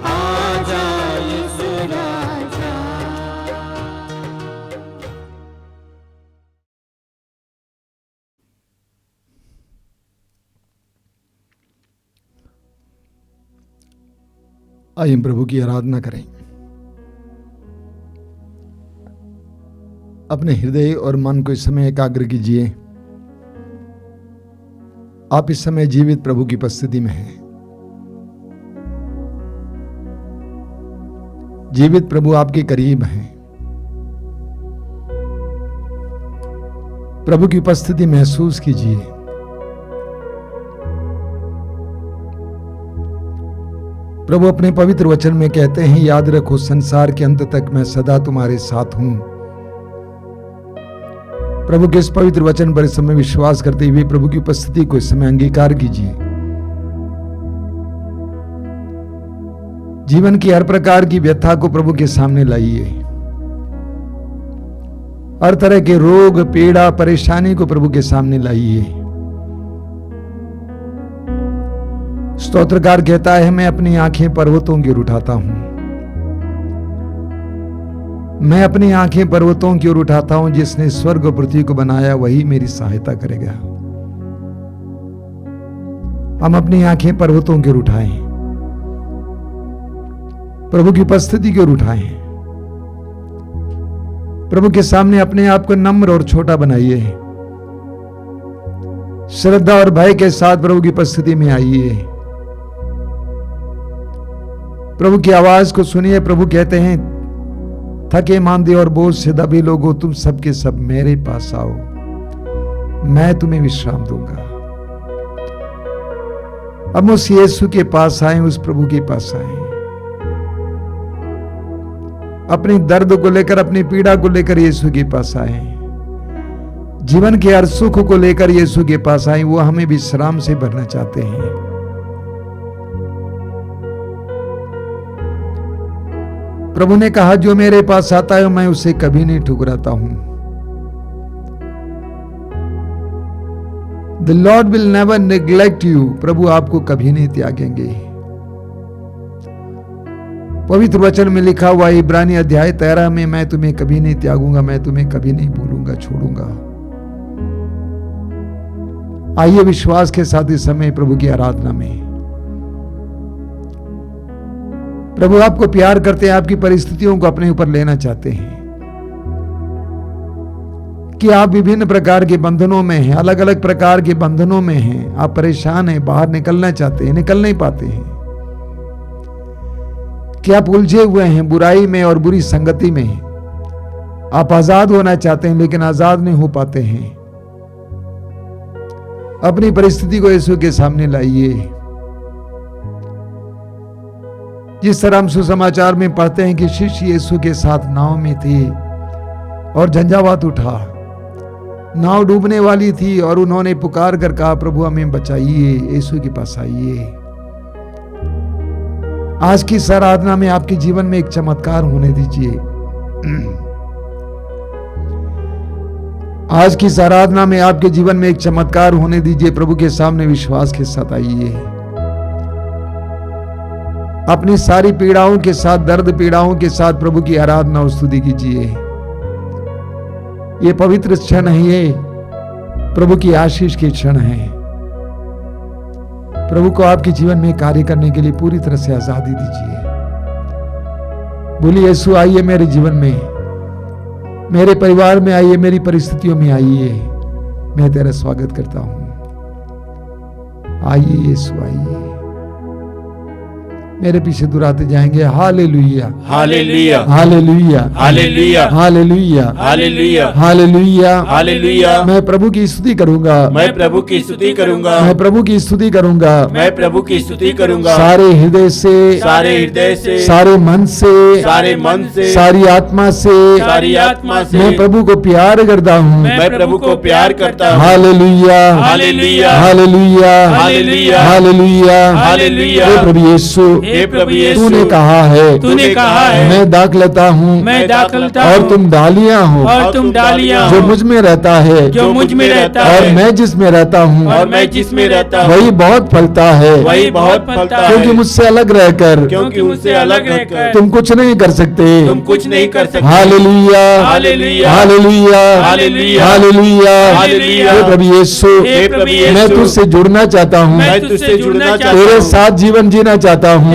Speaker 4: आजा यीशु राजा।
Speaker 3: आइए हम प्रभु की आराधना करें। अपने हृदय और मन को इस समय एकाग्र कीजिए। आप इस समय जीवित प्रभु की उपस्थिति में हैं। जीवित प्रभु आपके करीब हैं। प्रभु की उपस्थिति महसूस कीजिए। प्रभु अपने पवित्र वचन में कहते हैं, याद रखो संसार के अंत तक मैं सदा तुम्हारे साथ हूं। प्रभु के इस पवित्र वचन पर इस समय विश्वास करते हुए प्रभु की उपस्थिति को इस समय अंगीकार कीजिए। जीवन की हर प्रकार की व्यथा को प्रभु के सामने लाइए। हर तरह के रोग, पीड़ा, परेशानी को प्रभु के सामने लाइए। स्तोत्रकार कहता है, मैं अपनी आंखें पर्वतों की ओर उठाता हूं। मैं अपनी आंखें पर्वतों की ओर उठाता हूं। जिसने स्वर्ग और पृथ्वी को बनाया वही मेरी सहायता करेगा। हम अपनी आंखें पर्वतों की ओर उठाएं, प्रभु की उपस्थिति की ओर उठाएं। प्रभु के सामने अपने आप को नम्र और छोटा बनाइए। श्रद्धा और भय के साथ प्रभु की उपस्थिति में आइए। प्रभु की आवाज को सुनिए। प्रभु कहते हैं, थके मांदे और बोझ से दबे लोगों, तुम सबके सब मेरे पास आओ, मैं तुम्हें विश्राम दूंगा। अब उस यीशु के पास आए, उस प्रभु के पास आए। अपनी दर्द को लेकर, अपनी पीड़ा को लेकर यीशु के पास आए। जीवन के हर सुख को लेकर यीशु के पास आए। वो हमें विश्राम से भरना चाहते हैं। प्रभु ने कहा, जो मेरे पास आता है मैं उसे कभी नहीं ठुकराता हूं। The Lord will never neglect you। प्रभु आपको कभी नहीं त्यागेंगे। पवित्र वचन में लिखा हुआ इब्रानी अध्याय 13 में, मैं तुम्हें कभी नहीं त्यागूंगा, मैं तुम्हें कभी नहीं भूलूंगा, छोड़ूंगा। आइए विश्वास के साथ इस समय प्रभु की आराधना में। प्रभु आपको प्यार करते हैं, आपकी परिस्थितियों को अपने ऊपर लेना चाहते हैं कि आप विभिन्न प्रकार के बंधनों में हैं, अलग अलग प्रकार के बंधनों में हैं। आप परेशान हैं, बाहर निकलना चाहते हैं, निकल नहीं पाते हैं। कि आप उलझे हुए हैं बुराई में और बुरी संगति में। आप आजाद होना चाहते हैं लेकिन आजाद नहीं हो पाते हैं। अपनी परिस्थिति को यीशु के सामने लाइए। जिस तरह हम सुसमाचार में पढ़ते हैं कि शिष्य यीशु के साथ नाव में थे और झंझावात उठा, नाव डूबने वाली थी और उन्होंने पुकार कर कहा, प्रभु हमें बचाइए, यीशु के पास आइए। आज की इस आराधना में आपके जीवन में एक चमत्कार होने दीजिए। आज की इस आराधना में आपके जीवन में एक चमत्कार होने दीजिए। प्रभु के सामने विश्वास के साथ आइए। अपनी सारी पीड़ाओं के साथ, दर्द पीड़ाओं के साथ प्रभु की आराधना और स्तुति कीजिए। ये पवित्र क्षण है, ये प्रभु की आशीष के क्षण है। प्रभु को आपके जीवन में कार्य करने के लिए पूरी तरह से आजादी दीजिए। बोलिए, यीशु आइए मेरे जीवन में, मेरे परिवार में आइए, मेरी परिस्थितियों में आइए। मैं तेरा स्वागत करता हूं। आइए यीशु आइए। मेरे पीछे दुहराते जाएंगे, hallelujah,
Speaker 2: hallelujah,
Speaker 3: hallelujah,
Speaker 2: hallelujah,
Speaker 3: hallelujah,
Speaker 2: hallelujah,
Speaker 3: hallelujah,
Speaker 2: hallelujah.
Speaker 3: मैं प्रभु की स्तुति करूंगा,
Speaker 2: मैं प्रभु की स्तुति करूंगा,
Speaker 3: मैं प्रभु की स्तुति करूंगा,
Speaker 2: मैं प्रभु की स्तुति करूंगा।
Speaker 3: सारे हृदय से,
Speaker 2: सारे हृदय से,
Speaker 3: सारे मन से,
Speaker 2: सारे मन से,
Speaker 3: सारी आत्मा से,
Speaker 2: सारी आत्मा से
Speaker 3: मैं प्रभु को प्यार करता हूँ।
Speaker 2: मैं प्रभु को प्यार करता हूँ।
Speaker 3: Hallelujah,
Speaker 2: hallelujah,
Speaker 3: hallelujah,
Speaker 2: hallelujah,
Speaker 3: hallelujah,
Speaker 2: hallelujah.
Speaker 3: हे प्रभु यीशु,
Speaker 2: हे प्रभु यीशु,
Speaker 3: तूने कहा है,
Speaker 2: तूने कहा है,
Speaker 3: मैं दाखलता हूँ,
Speaker 2: मैं दाखलता
Speaker 3: और
Speaker 2: हूँ,
Speaker 3: तुम डालियां हो,
Speaker 2: और तुम डालियां
Speaker 3: जो
Speaker 2: हो,
Speaker 3: मुझ में रहता है,
Speaker 2: जो मुझ में रहता
Speaker 3: और
Speaker 2: है,
Speaker 3: मैं जिसमें रहता हूँ,
Speaker 2: और मैं जिसमें रहता हूँ,
Speaker 3: वही बहुत फलता है,
Speaker 2: वही बहुत फलता है।
Speaker 3: क्योंकि मुझसे अलग रहकर
Speaker 2: क्योंकि मुझसे अलग रहकर
Speaker 3: तुम कुछ नहीं कर सकते।
Speaker 2: तुम कुछ नहीं कर सकते।
Speaker 3: Hallelujah,
Speaker 2: hallelujah,
Speaker 3: hallelujah,
Speaker 2: hallelujah,
Speaker 3: hallelujah,
Speaker 2: hallelujah.
Speaker 3: हे प्रभु यीशु,
Speaker 2: हे प्रभु यीशु,
Speaker 3: मैं तुझसे जुड़ना चाहता हूँ,
Speaker 2: मैं तुझसे जुड़ना चाहता हूँ,
Speaker 3: तेरे साथ जीवन जीना चाहता हूँ,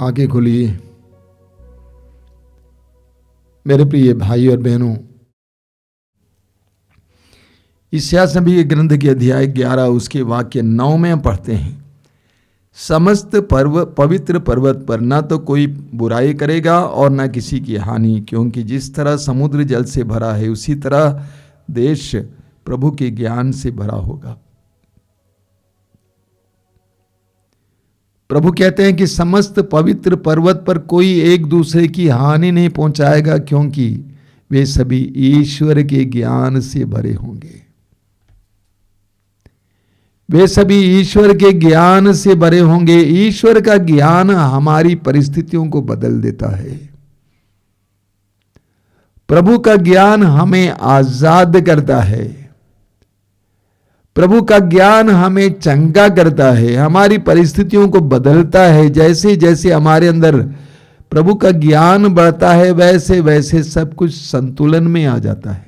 Speaker 3: आंखें खोलिए। मेरे प्रिय भाई और बहनों, इस्यास नबी के ग्रंथ के अध्याय 11 उसके वाक्य 9 में हम पढ़ते हैं, समस्त पवित्र पर्वत पर न तो कोई बुराई करेगा और न किसी की हानि, क्योंकि जिस तरह समुद्र जल से भरा है उसी तरह देश प्रभु के ज्ञान से भरा होगा। प्रभु कहते हैं कि समस्त पवित्र पर्वत पर कोई एक दूसरे की हानि नहीं पहुंचाएगा, क्योंकि वे सभी ईश्वर के ज्ञान से भरे होंगे। वे सभी ईश्वर के ज्ञान से भरे होंगे। ईश्वर का ज्ञान हमारी परिस्थितियों को बदल देता है। प्रभु का ज्ञान हमें आजाद करता है। प्रभु का ज्ञान हमें चंगा करता है, हमारी परिस्थितियों को बदलता है। जैसे जैसे हमारे अंदर प्रभु का ज्ञान बढ़ता है वैसे वैसे सब कुछ संतुलन में आ जाता है।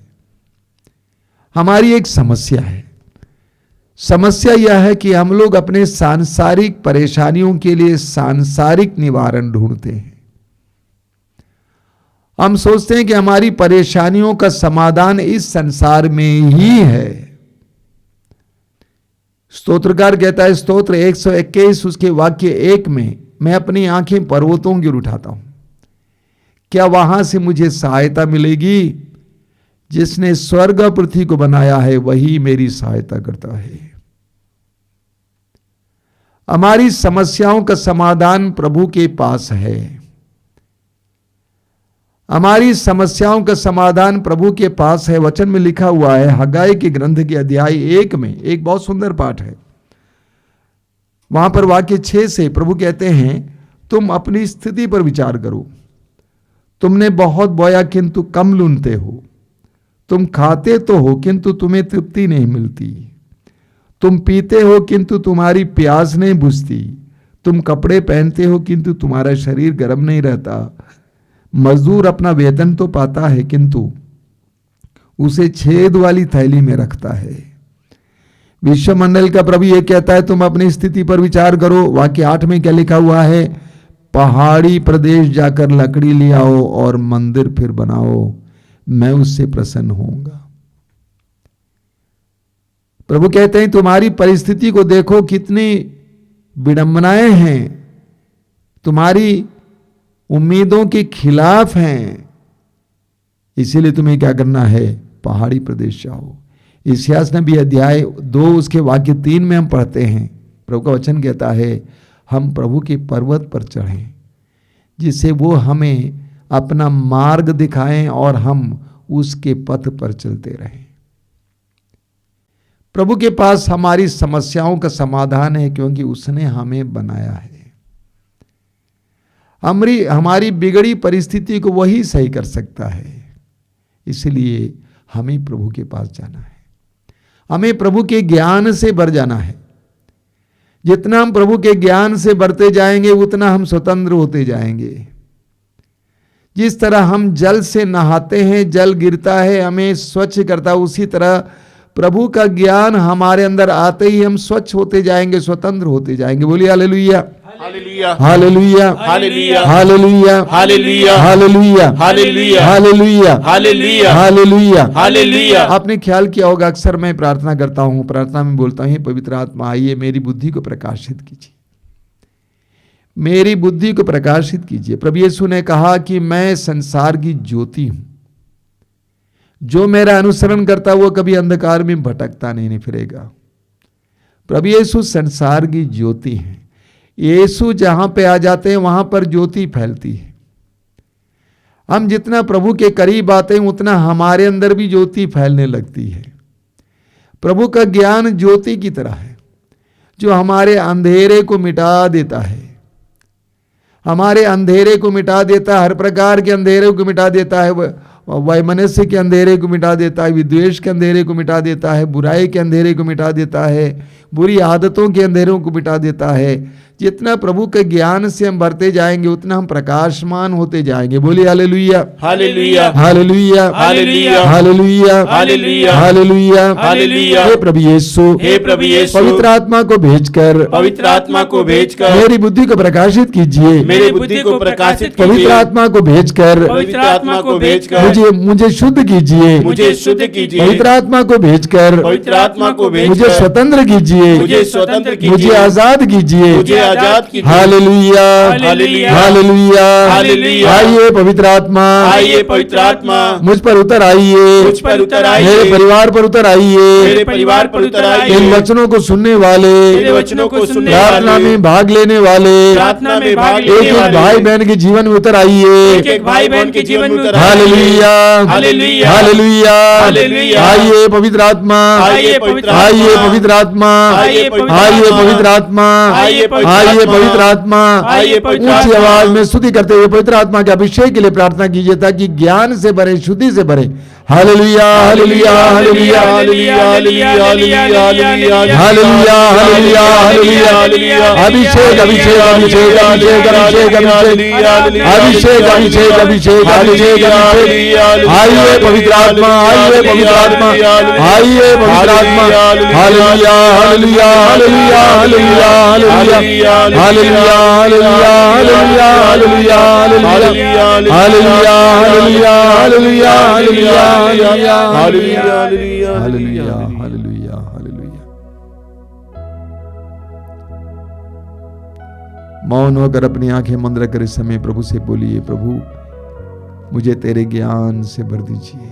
Speaker 3: हमारी एक समस्या है। समस्या यह है कि हम लोग अपने सांसारिक परेशानियों के लिए सांसारिक निवारण ढूंढते हैं। हम सोचते हैं कि हमारी परेशानियों का समाधान इस संसार में ही है। स्तोत्रकार कहता है, स्तोत्र 121 उसके वाक्य 1 में, मैं अपनी आंखें पर्वतों की ओर उठाता हूं, क्या वहां से मुझे सहायता मिलेगी? जिसने स्वर्ग और पृथ्वी को बनाया है वही मेरी सहायता करता है। हमारी समस्याओं का समाधान प्रभु के पास है। हमारी समस्याओं का समाधान प्रभु के पास है। वचन में लिखा हुआ है, हगाई के ग्रंथ के अध्याय 1 में एक बहुत सुंदर पाठ है। वहां पर वाक्य 6 से प्रभु कहते हैं, तुम अपनी स्थिति पर विचार करो। तुमने बहुत बोया किंतु कम लूनते हो। तुम खाते तो हो किंतु तुम्हें तृप्ति नहीं मिलती। तुम पीते हो किंतु तुम्हारी प्यास नहीं बुझती। तुम कपड़े पहनते हो किंतु तुम्हारा शरीर गर्म नहीं रहता। मजदूर अपना वेतन तो पाता है किंतु उसे छेद वाली थैली में रखता है। विश्वमंडल का प्रभु ये कहता है, तुम अपनी स्थिति पर विचार करो। वाक्य 8 में क्या लिखा हुआ है, पहाड़ी प्रदेश जाकर लकड़ी ले आओ और मंदिर फिर बनाओ, मैं उससे प्रसन्न होऊंगा। प्रभु कहते हैं, तुम्हारी परिस्थिति को देखो, कितनी विडंबनाएं हैं, तुम्हारी उम्मीदों के खिलाफ हैं। इसीलिए तुम्हें क्या करना है, पहाड़ी प्रदेश जाओ। इस्यास नबी अध्याय 2 उसके वाक्य 3 में हम पढ़ते हैं, प्रभु का वचन कहता है, हम प्रभु के पर्वत पर चढ़ें जिससे वो हमें अपना मार्ग दिखाएं और हम उसके पथ पर चलते रहें। प्रभु के पास हमारी समस्याओं का समाधान है, क्योंकि उसने हमें बनाया है। हमारी बिगड़ी परिस्थिति को वही सही कर सकता है। इसलिए हमें प्रभु के पास जाना है। हमें प्रभु के ज्ञान से भर जाना है। जितना हम प्रभु के ज्ञान से बढ़ते जाएंगे उतना हम स्वतंत्र होते जाएंगे। जिस तरह हम जल से नहाते हैं, जल गिरता है हमें स्वच्छ करता है, उसी तरह प्रभु का ज्ञान हमारे अंदर आते ही हम स्वच्छ होते जाएंगे, स्वतंत्र होते जाएंगे। बोलिए hallelujah,
Speaker 2: hallelujah,
Speaker 3: hallelujah,
Speaker 2: hallelujah,
Speaker 3: hallelujah,
Speaker 2: hallelujah,
Speaker 3: hallelujah,
Speaker 2: hallelujah,
Speaker 3: hallelujah,
Speaker 2: hallelujah,
Speaker 3: hallelujah,
Speaker 2: hallelujah.
Speaker 3: आपने ख्याल किया होगा, अक्सर मैं प्रार्थना करता हूं, प्रार्थना में बोलता हूं, पवित्र आत्मा आइए मेरी बुद्धि को प्रकाशित कीजिए, मेरी बुद्धि को प्रकाशित कीजिए। प्रभु यीशु ने कहा कि मैं संसार की ज्योति हूं, जो मेरा अनुसरण करता वो कभी अंधकार में भटकता नहीं फिरेगा। प्रभु यीशु संसार की ज्योति है। यीशु जहां पे आ जाते हैं वहां पर ज्योति फैलती है। हम जितना प्रभु के करीब आते हैं उतना हमारे अंदर भी ज्योति फैलने लगती है। प्रभु का ज्ञान ज्योति की तरह है जो हमारे अंधेरे को मिटा देता है। हमारे अंधेरे को मिटा देता है, हर प्रकार के अंधेरे को मिटा देता है। वैमनस्य के अंधेरे को मिटा देता है, विद्वेष के अंधेरे को मिटा देता है, बुराई के अंधेरे को मिटा देता है, बुरी आदतों के अंधेरों को मिटा देता है। जितना प्रभु के ज्ञान से हम बढ़ते जाएंगे उतना हम प्रकाशमान होते जाएंगे। बोलिए hallelujah,
Speaker 2: hallelujah,
Speaker 3: hallelujah,
Speaker 2: hallelujah,
Speaker 3: hallelujah,
Speaker 2: hallelujah,
Speaker 3: hallelujah,
Speaker 2: hallelujah.
Speaker 3: हे प्रभु यीशु,
Speaker 2: हे प्रभु यीशु,
Speaker 3: पवित्र आत्मा को भेजकर
Speaker 2: पवित्र आत्मा को भेजकर
Speaker 3: मेरी बुद्धि को प्रकाशित कीजिए।
Speaker 2: मेरी बुद्धि को प्रकाशित
Speaker 3: पवित्र
Speaker 2: कीजिए।
Speaker 3: आत्मा को भेजकर
Speaker 2: पवित्र आत्मा को भेजकर
Speaker 3: मुझे शुद्ध कीजिए।
Speaker 2: मुझे शुद्ध कीजिए।
Speaker 3: पवित्र आत्मा को भेजकर
Speaker 2: पवित्र आत्मा को
Speaker 3: मुझे
Speaker 2: भेजकर
Speaker 3: स्वतंत्र कीजिए।
Speaker 2: मुझे स्वतंत्र कीजिए।
Speaker 3: मुझे आजाद कीजिए।
Speaker 2: मुझे आजाद कीजिए।
Speaker 3: Hallelujah,
Speaker 2: hallelujah,
Speaker 3: hallelujah,
Speaker 2: hallelujah.
Speaker 3: आइए पवित्र आत्मा,
Speaker 2: आइए पवित्र आत्मा
Speaker 3: मुझ पर उतर आइए।
Speaker 2: मुझ पर उतर आइए।
Speaker 3: मेरे परिवार पर उतर आइए।
Speaker 2: मेरे परिवार पर उतर आइए।
Speaker 3: इन वचनों को सुनने वाले,
Speaker 2: मेरे वचनों को सुनने
Speaker 3: प्रार्थना
Speaker 2: वाले,
Speaker 3: में भाग लेने वाले,
Speaker 2: प्रार्थना में भाग
Speaker 3: एक
Speaker 2: लेने
Speaker 3: एक
Speaker 2: वाले,
Speaker 3: भाई बहन के जीवन में उतर आइए।
Speaker 2: एक एक भाई बहन के जीवन में उतर आइए।
Speaker 3: Hallelujah,
Speaker 2: hallelujah,
Speaker 3: hallelujah,
Speaker 2: hallelujah.
Speaker 3: आइए पवित्र आत्मा,
Speaker 2: आइए पवित्र आत्मा,
Speaker 3: आइए पवित्र आत्मा,
Speaker 2: आइए पवित्र
Speaker 3: आइए
Speaker 2: आत्मा,
Speaker 3: पवित्र आत्मा,
Speaker 2: आइए पवित्र
Speaker 3: आइए
Speaker 2: आत्मा,
Speaker 3: पवित्र आत्मा।
Speaker 2: आइए पवित्र
Speaker 3: ऊंची
Speaker 2: आत्मा।
Speaker 3: आवाज में स्तुति करते हुए पवित्र आत्मा के अभिषेक के लिए प्रार्थना कीजिए ताकि ज्ञान से भरे, शुद्धि से भरे। Hallelujah, hallelujah, hallelujah,
Speaker 2: hallelujah, hallelujah, hallelujah, hallelujah,
Speaker 3: hallelujah, hallelujah, hallelujah. अभिषेक, अभिषेक, अभिषेक, अभिषेक, अभिषेक, अभिषेक, अभिषेक, अभिषेक, अभिषेक, अभिषेक। आइए पवित्र आत्मा, आइए पवित्र आत्मा, आइए पवित्र आत्मा। Hallelujah, hallelujah, hallelujah, hallelujah, hallelujah, hallelujah, hallelujah, hallelujah, hallelujah, hallelujah, hallelujah, hallelujah, hallelujah, hallelujah, hallelujah, hallelujah, hallelujah, hallelujah, hallelujah. मौन होकर अपनी आंखें बंद रखकर इस समय प्रभु से बोलिए, प्रभु मुझे तेरे ज्ञान से भर दीजिए,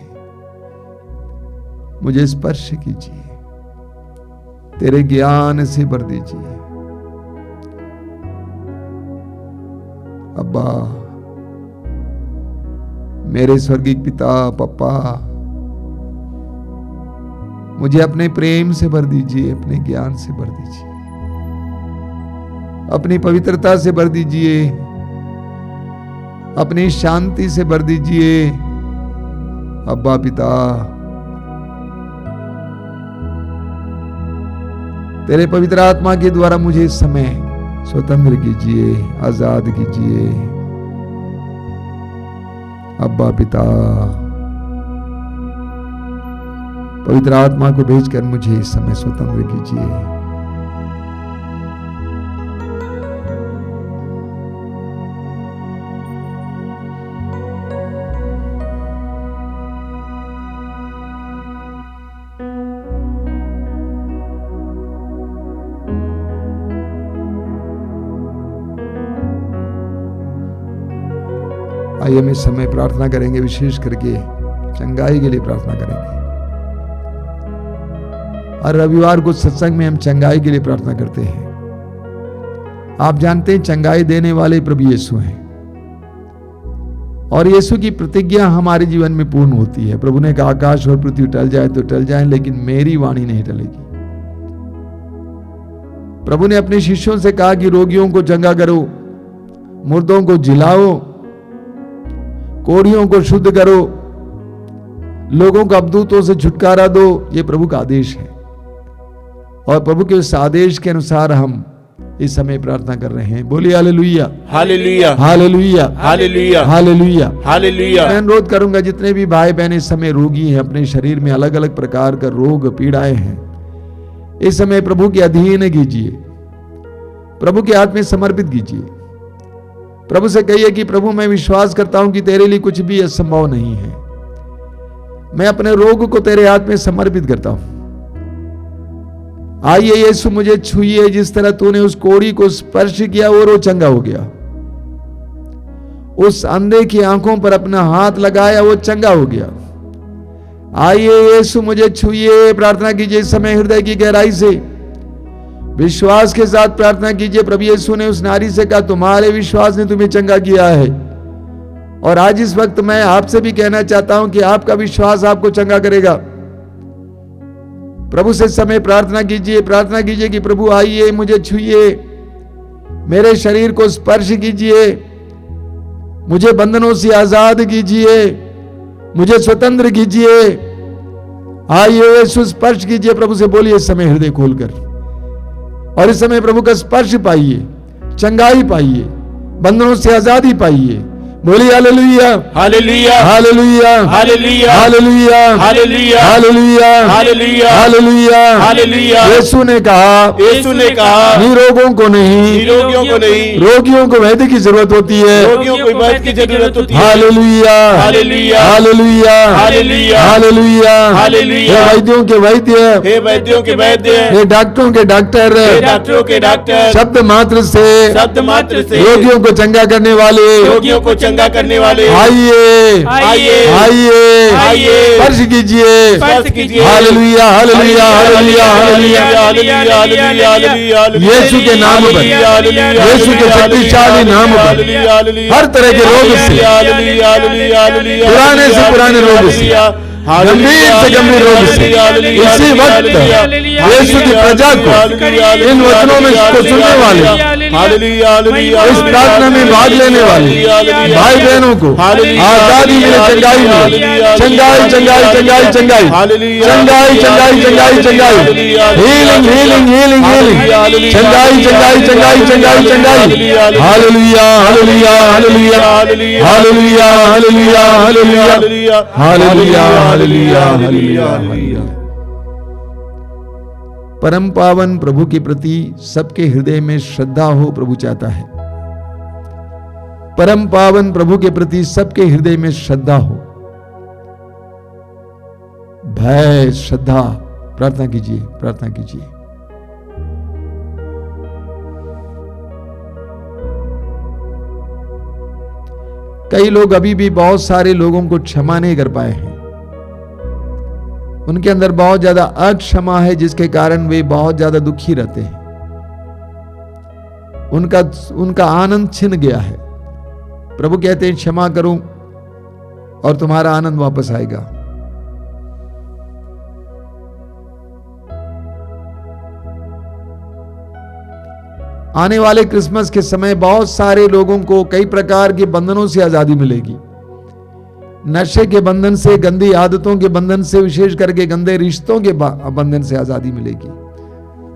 Speaker 3: मुझे स्पर्श कीजिए, तेरे ज्ञान से भर दीजिए। अब्बा, मेरे स्वर्गीय पिता, पप्पा, मुझे अपने प्रेम से भर दीजिए, अपने ज्ञान से भर दीजिए, अपनी पवित्रता से भर दीजिए, अपनी शांति से भर दीजिए। अब्बा पिता, तेरे पवित्र आत्मा के द्वारा मुझे इस समय स्वतंत्र कीजिए, आजाद कीजिए। अब्बा पिता, पवित्र आत्मा को भेजकर मुझे इस समय स्वतंत्र कीजिए। आइए हम इस समय प्रार्थना करेंगे, विशेष करके चंगाई के लिए प्रार्थना करेंगे। और रविवार को सत्संग में हम चंगाई के लिए प्रार्थना करते हैं। आप जानते हैं चंगाई देने वाले प्रभु यीशु हैं और यीशु की प्रतिज्ञा हमारे जीवन में पूर्ण होती है। प्रभु ने कहा आकाश और पृथ्वी टल जाए तो टल जाए, लेकिन मेरी वाणी नहीं टलेगी। प्रभु ने अपने शिष्यों से कहा कि रोगियों को चंगा करो, मुर्दों को जिलाओ, कोढ़ियों को शुद्ध करो, लोगों को अबदूतों से छुटकारा दो। ये प्रभु का आदेश है और प्रभु के उस आदेश के अनुसार हम इस समय प्रार्थना कर रहे हैं। बोलिए hallelujah,
Speaker 2: hallelujah,
Speaker 3: hallelujah,
Speaker 2: hallelujah,
Speaker 3: hallelujah,
Speaker 2: hallelujah.
Speaker 3: मैं अनुरोध करूंगा जितने भी भाई बहन इस समय रोगी हैं, अपने शरीर में अलग अलग प्रकार का रोग पीड़ाएं हैं, इस समय प्रभु के अधीन कीजिए, प्रभु के हाथ में समर्पित कीजिए। प्रभु से कहिए कि प्रभु मैं विश्वास करता हूं कि तेरे लिए कुछ भी असंभव नहीं है। मैं अपने रोग को तेरे हाथ में समर्पित करता हूं। आइए यीशु मुझे छुइए, जिस तरह तूने उस कोढ़ी को स्पर्श किया और वो चंगा हो गया। उस अंधे की आंखों पर अपना हाथ लगाया, वो चंगा हो गया। आइए यीशु मुझे छुइए, प्रार्थना कीजिए इस समय हृदय की गहराई से, विश्वास के साथ प्रार्थना कीजिए। प्रभु यीशु ने उस नारी से कहा तुम्हारे विश्वास ने तुम्हें चंगा किया है। और आज इस वक्त मैं आपसे भी कहना चाहता हूं कि आपका विश्वास आपको चंगा करेगा। प्रभु से समय प्रार्थना कीजिए कि प्रभु आइए मुझे छुइए, मेरे शरीर को स्पर्श कीजिए, मुझे बंधनों से आजाद कीजिए, मुझे स्वतंत्र कीजिए। आइए यीशु स्पर्श कीजिए। प्रभु से बोलिए इस समय हृदय खोलकर, और इस समय प्रभु का स्पर्श पाइए। चंगाई पाइए, बंधनों से आजादी पाइए। बोलिए hallelujah,
Speaker 2: hallelujah,
Speaker 3: hallelujah,
Speaker 2: hallelujah,
Speaker 3: hallelujah,
Speaker 2: hallelujah,
Speaker 3: hallelujah,
Speaker 2: hallelujah,
Speaker 3: hallelujah,
Speaker 2: hallelujah.
Speaker 3: यीशु ने कहा निरोगों को नहीं,
Speaker 2: निरोगियों को नहीं,
Speaker 3: रोगियों को वैद्य की जरूरत होती है।
Speaker 2: रोगियों को वैद्य की जरूरत होती है।
Speaker 3: Hallelujah,
Speaker 2: hallelujah,
Speaker 3: hallelujah,
Speaker 2: hallelujah,
Speaker 3: hallelujah,
Speaker 2: hallelujah.
Speaker 3: हे वैद्यों के वैद्य,
Speaker 2: हे वैद्यों के वैद्य,
Speaker 3: हे डॉक्टरों के डॉक्टर,
Speaker 2: हे डॉक्टरों के डॉक्टर,
Speaker 3: शब्द मात्र से रोगियों को चंगा करने वाले,
Speaker 2: रोगियों को चंगा करने वाले,
Speaker 3: आइए,
Speaker 2: आइए,
Speaker 3: आइए,
Speaker 2: आइए,
Speaker 3: स्पर्श कीजिए।
Speaker 2: स्पर्श कीजिए।
Speaker 3: Hallelujah, hallelujah, hallelujah, hallelujah. यीशु के नाम पर, यीशु के शक्तिशाली नाम पर, हर तरह के रोग से, पुराने से पुराने रोग से, गंभीर से गंभीर रोग से, इसी वक्त यीशु की प्रजा को, इन वचनों में को सुनने वाले, इस प्रार्थना में भाग लेने वाले भाई बहनों को आजादी मिले, चंगाई मिले, चंगाई, चंगाई, चंगाई, चंगाई, चंगाई, चंगाई, चंगाई, चंगाई, हीलिंग, हीलिंग, हीलिंग, हीलिंग, चंगाई, चंगाई, चंगाई, चंगाई, चंगाई। Hallelujah, hallelujah, hallelujah, hallelujah, hallelujah, hallelujah, hallelujah, hallelujah, hallelujah. परम पावन प्रभु के प्रति सबके हृदय में श्रद्धा हो, प्रभु चाहता है। परम पावन प्रभु के प्रति सबके हृदय में श्रद्धा हो, भय, श्रद्धा। प्रार्थना कीजिए, प्रार्थना कीजिए। कई लोग अभी भी बहुत सारे लोगों को क्षमा नहीं कर पाए हैं। उनके अंदर बहुत ज्यादा अक्षमा है, जिसके कारण वे बहुत ज्यादा दुखी रहते हैं। उनका आनंद छिन गया है। प्रभु कहते हैं क्षमा करो और तुम्हारा आनंद वापस आएगा। आने वाले क्रिसमस के समय बहुत सारे लोगों को कई प्रकार के बंधनों से आजादी मिलेगी। नशे के बंधन से, गंदी आदतों के बंधन से, विशेष करके गंदे रिश्तों के बंधन से आजादी मिलेगी।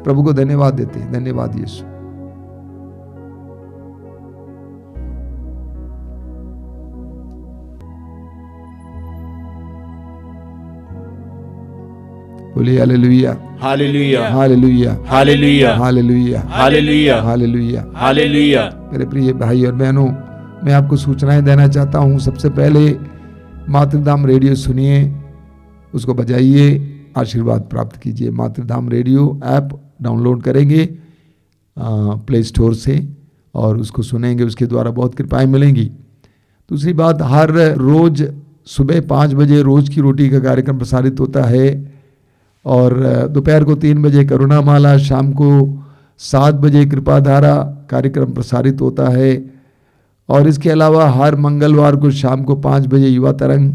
Speaker 3: प्रभु को धन्यवाद देते हैं। धन्यवाद यीशु। बोलिए hallelujah,
Speaker 2: hallelujah,
Speaker 3: hallelujah,
Speaker 2: hallelujah,
Speaker 3: hallelujah,
Speaker 2: hallelujah,
Speaker 3: hallelujah,
Speaker 2: hallelujah.
Speaker 3: मेरे प्रिय भाई और बहनों, मैं आपको सूचनाएं देना चाहता हूं। सबसे पहले मातृधाम रेडियो सुनिए, उसको बजाइए, आशीर्वाद प्राप्त कीजिए। मातृधाम रेडियो ऐप डाउनलोड करेंगे प्ले स्टोर से और उसको सुनेंगे, उसके द्वारा बहुत कृपाएं मिलेंगी। दूसरी बात, हर रोज सुबह 5 बजे रोज की रोटी का कार्यक्रम प्रसारित होता है और दोपहर को 3 बजे करुणा माला, शाम को 7 बजे कृपाधारा कार्यक्रम प्रसारित होता है। और इसके अलावा हर मंगलवार को शाम को 5 बजे युवा तरंग,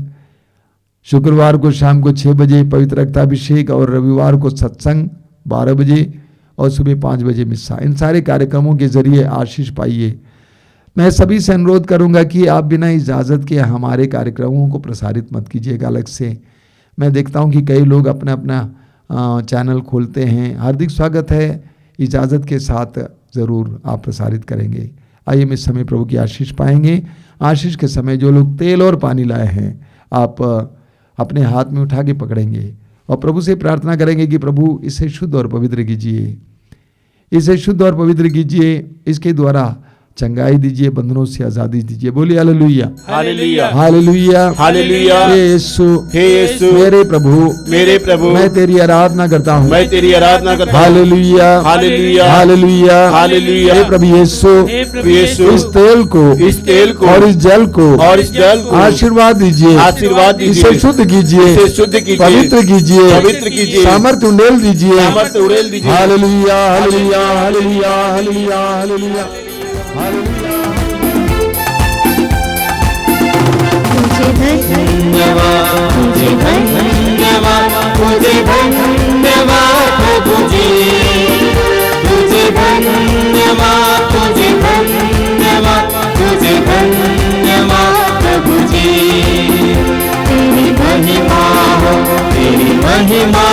Speaker 3: शुक्रवार को शाम को 6 बजे पवित्र रक्ताभिषेक और रविवार को सत्संग 12 बजे और सुबह 5 बजे मिस्सा। इन सारे कार्यक्रमों के जरिए आशीष पाइए। मैं सभी से अनुरोध करूंगा कि आप बिना इजाज़त के हमारे कार्यक्रमों को प्रसारित मत कीजिएगा अलग से। मैं देखता हूं कि कई लोग अपना अपना चैनल खोलते हैं। हार्दिक स्वागत है, इजाज़त के साथ ज़रूर आप प्रसारित करेंगे। आइए हम इस समय प्रभु की आशीष पाएंगे। आशीष के समय जो लोग तेल और पानी लाए हैं, आप अपने हाथ में उठा के पकड़ेंगे और प्रभु से प्रार्थना करेंगे कि प्रभु इसे शुद्ध और पवित्र कीजिए, इसे शुद्ध और पवित्र कीजिए, इसके द्वारा चंगाई दीजिए, बंधनों से आजादी दीजिए। बोलिए हालेलुया,
Speaker 2: हालेलुया,
Speaker 3: हालेलुया,
Speaker 2: हालेलुया।
Speaker 3: हे यीशु,
Speaker 2: हे यीशु,
Speaker 3: मेरे प्रभु,
Speaker 2: मेरे प्रभु,
Speaker 3: मैं तेरी आराधना करता हूँ।
Speaker 2: मैं तेरी आराधना करता हूँ।
Speaker 3: Hallelujah,
Speaker 2: hallelujah,
Speaker 3: hallelujah,
Speaker 2: hallelujah.
Speaker 3: हे प्रभु यीशु,
Speaker 2: यीशु,
Speaker 3: इस तेल को,
Speaker 2: इस तेल को
Speaker 3: और इस जल को,
Speaker 2: और इस जल को
Speaker 3: आशीर्वाद दीजिए,
Speaker 2: आशीर्वाद दीजिए,
Speaker 3: इसे शुद्ध कीजिए,
Speaker 2: इसे शुद्ध कीजिए,
Speaker 3: पवित्र कीजिए,
Speaker 2: पवित्र कीजिए,
Speaker 3: सामर्थ्य उंडेल दीजिए,
Speaker 2: सामर्थ्य उड़ेल दीजिए।
Speaker 3: Hallelujah, hallelujah, hallelujah, hallelujah, hallelujah, hallelujah.
Speaker 5: तुझे धन्यवाद, तुझे धन्यवाद, तुझे धन्यवाद प्रभु जी, तुझे धन्यवाद, तुझे धन्यवाद, तुझे धन्यवाद प्रभु जी। तेरी महिमा हो, तेरी महिमा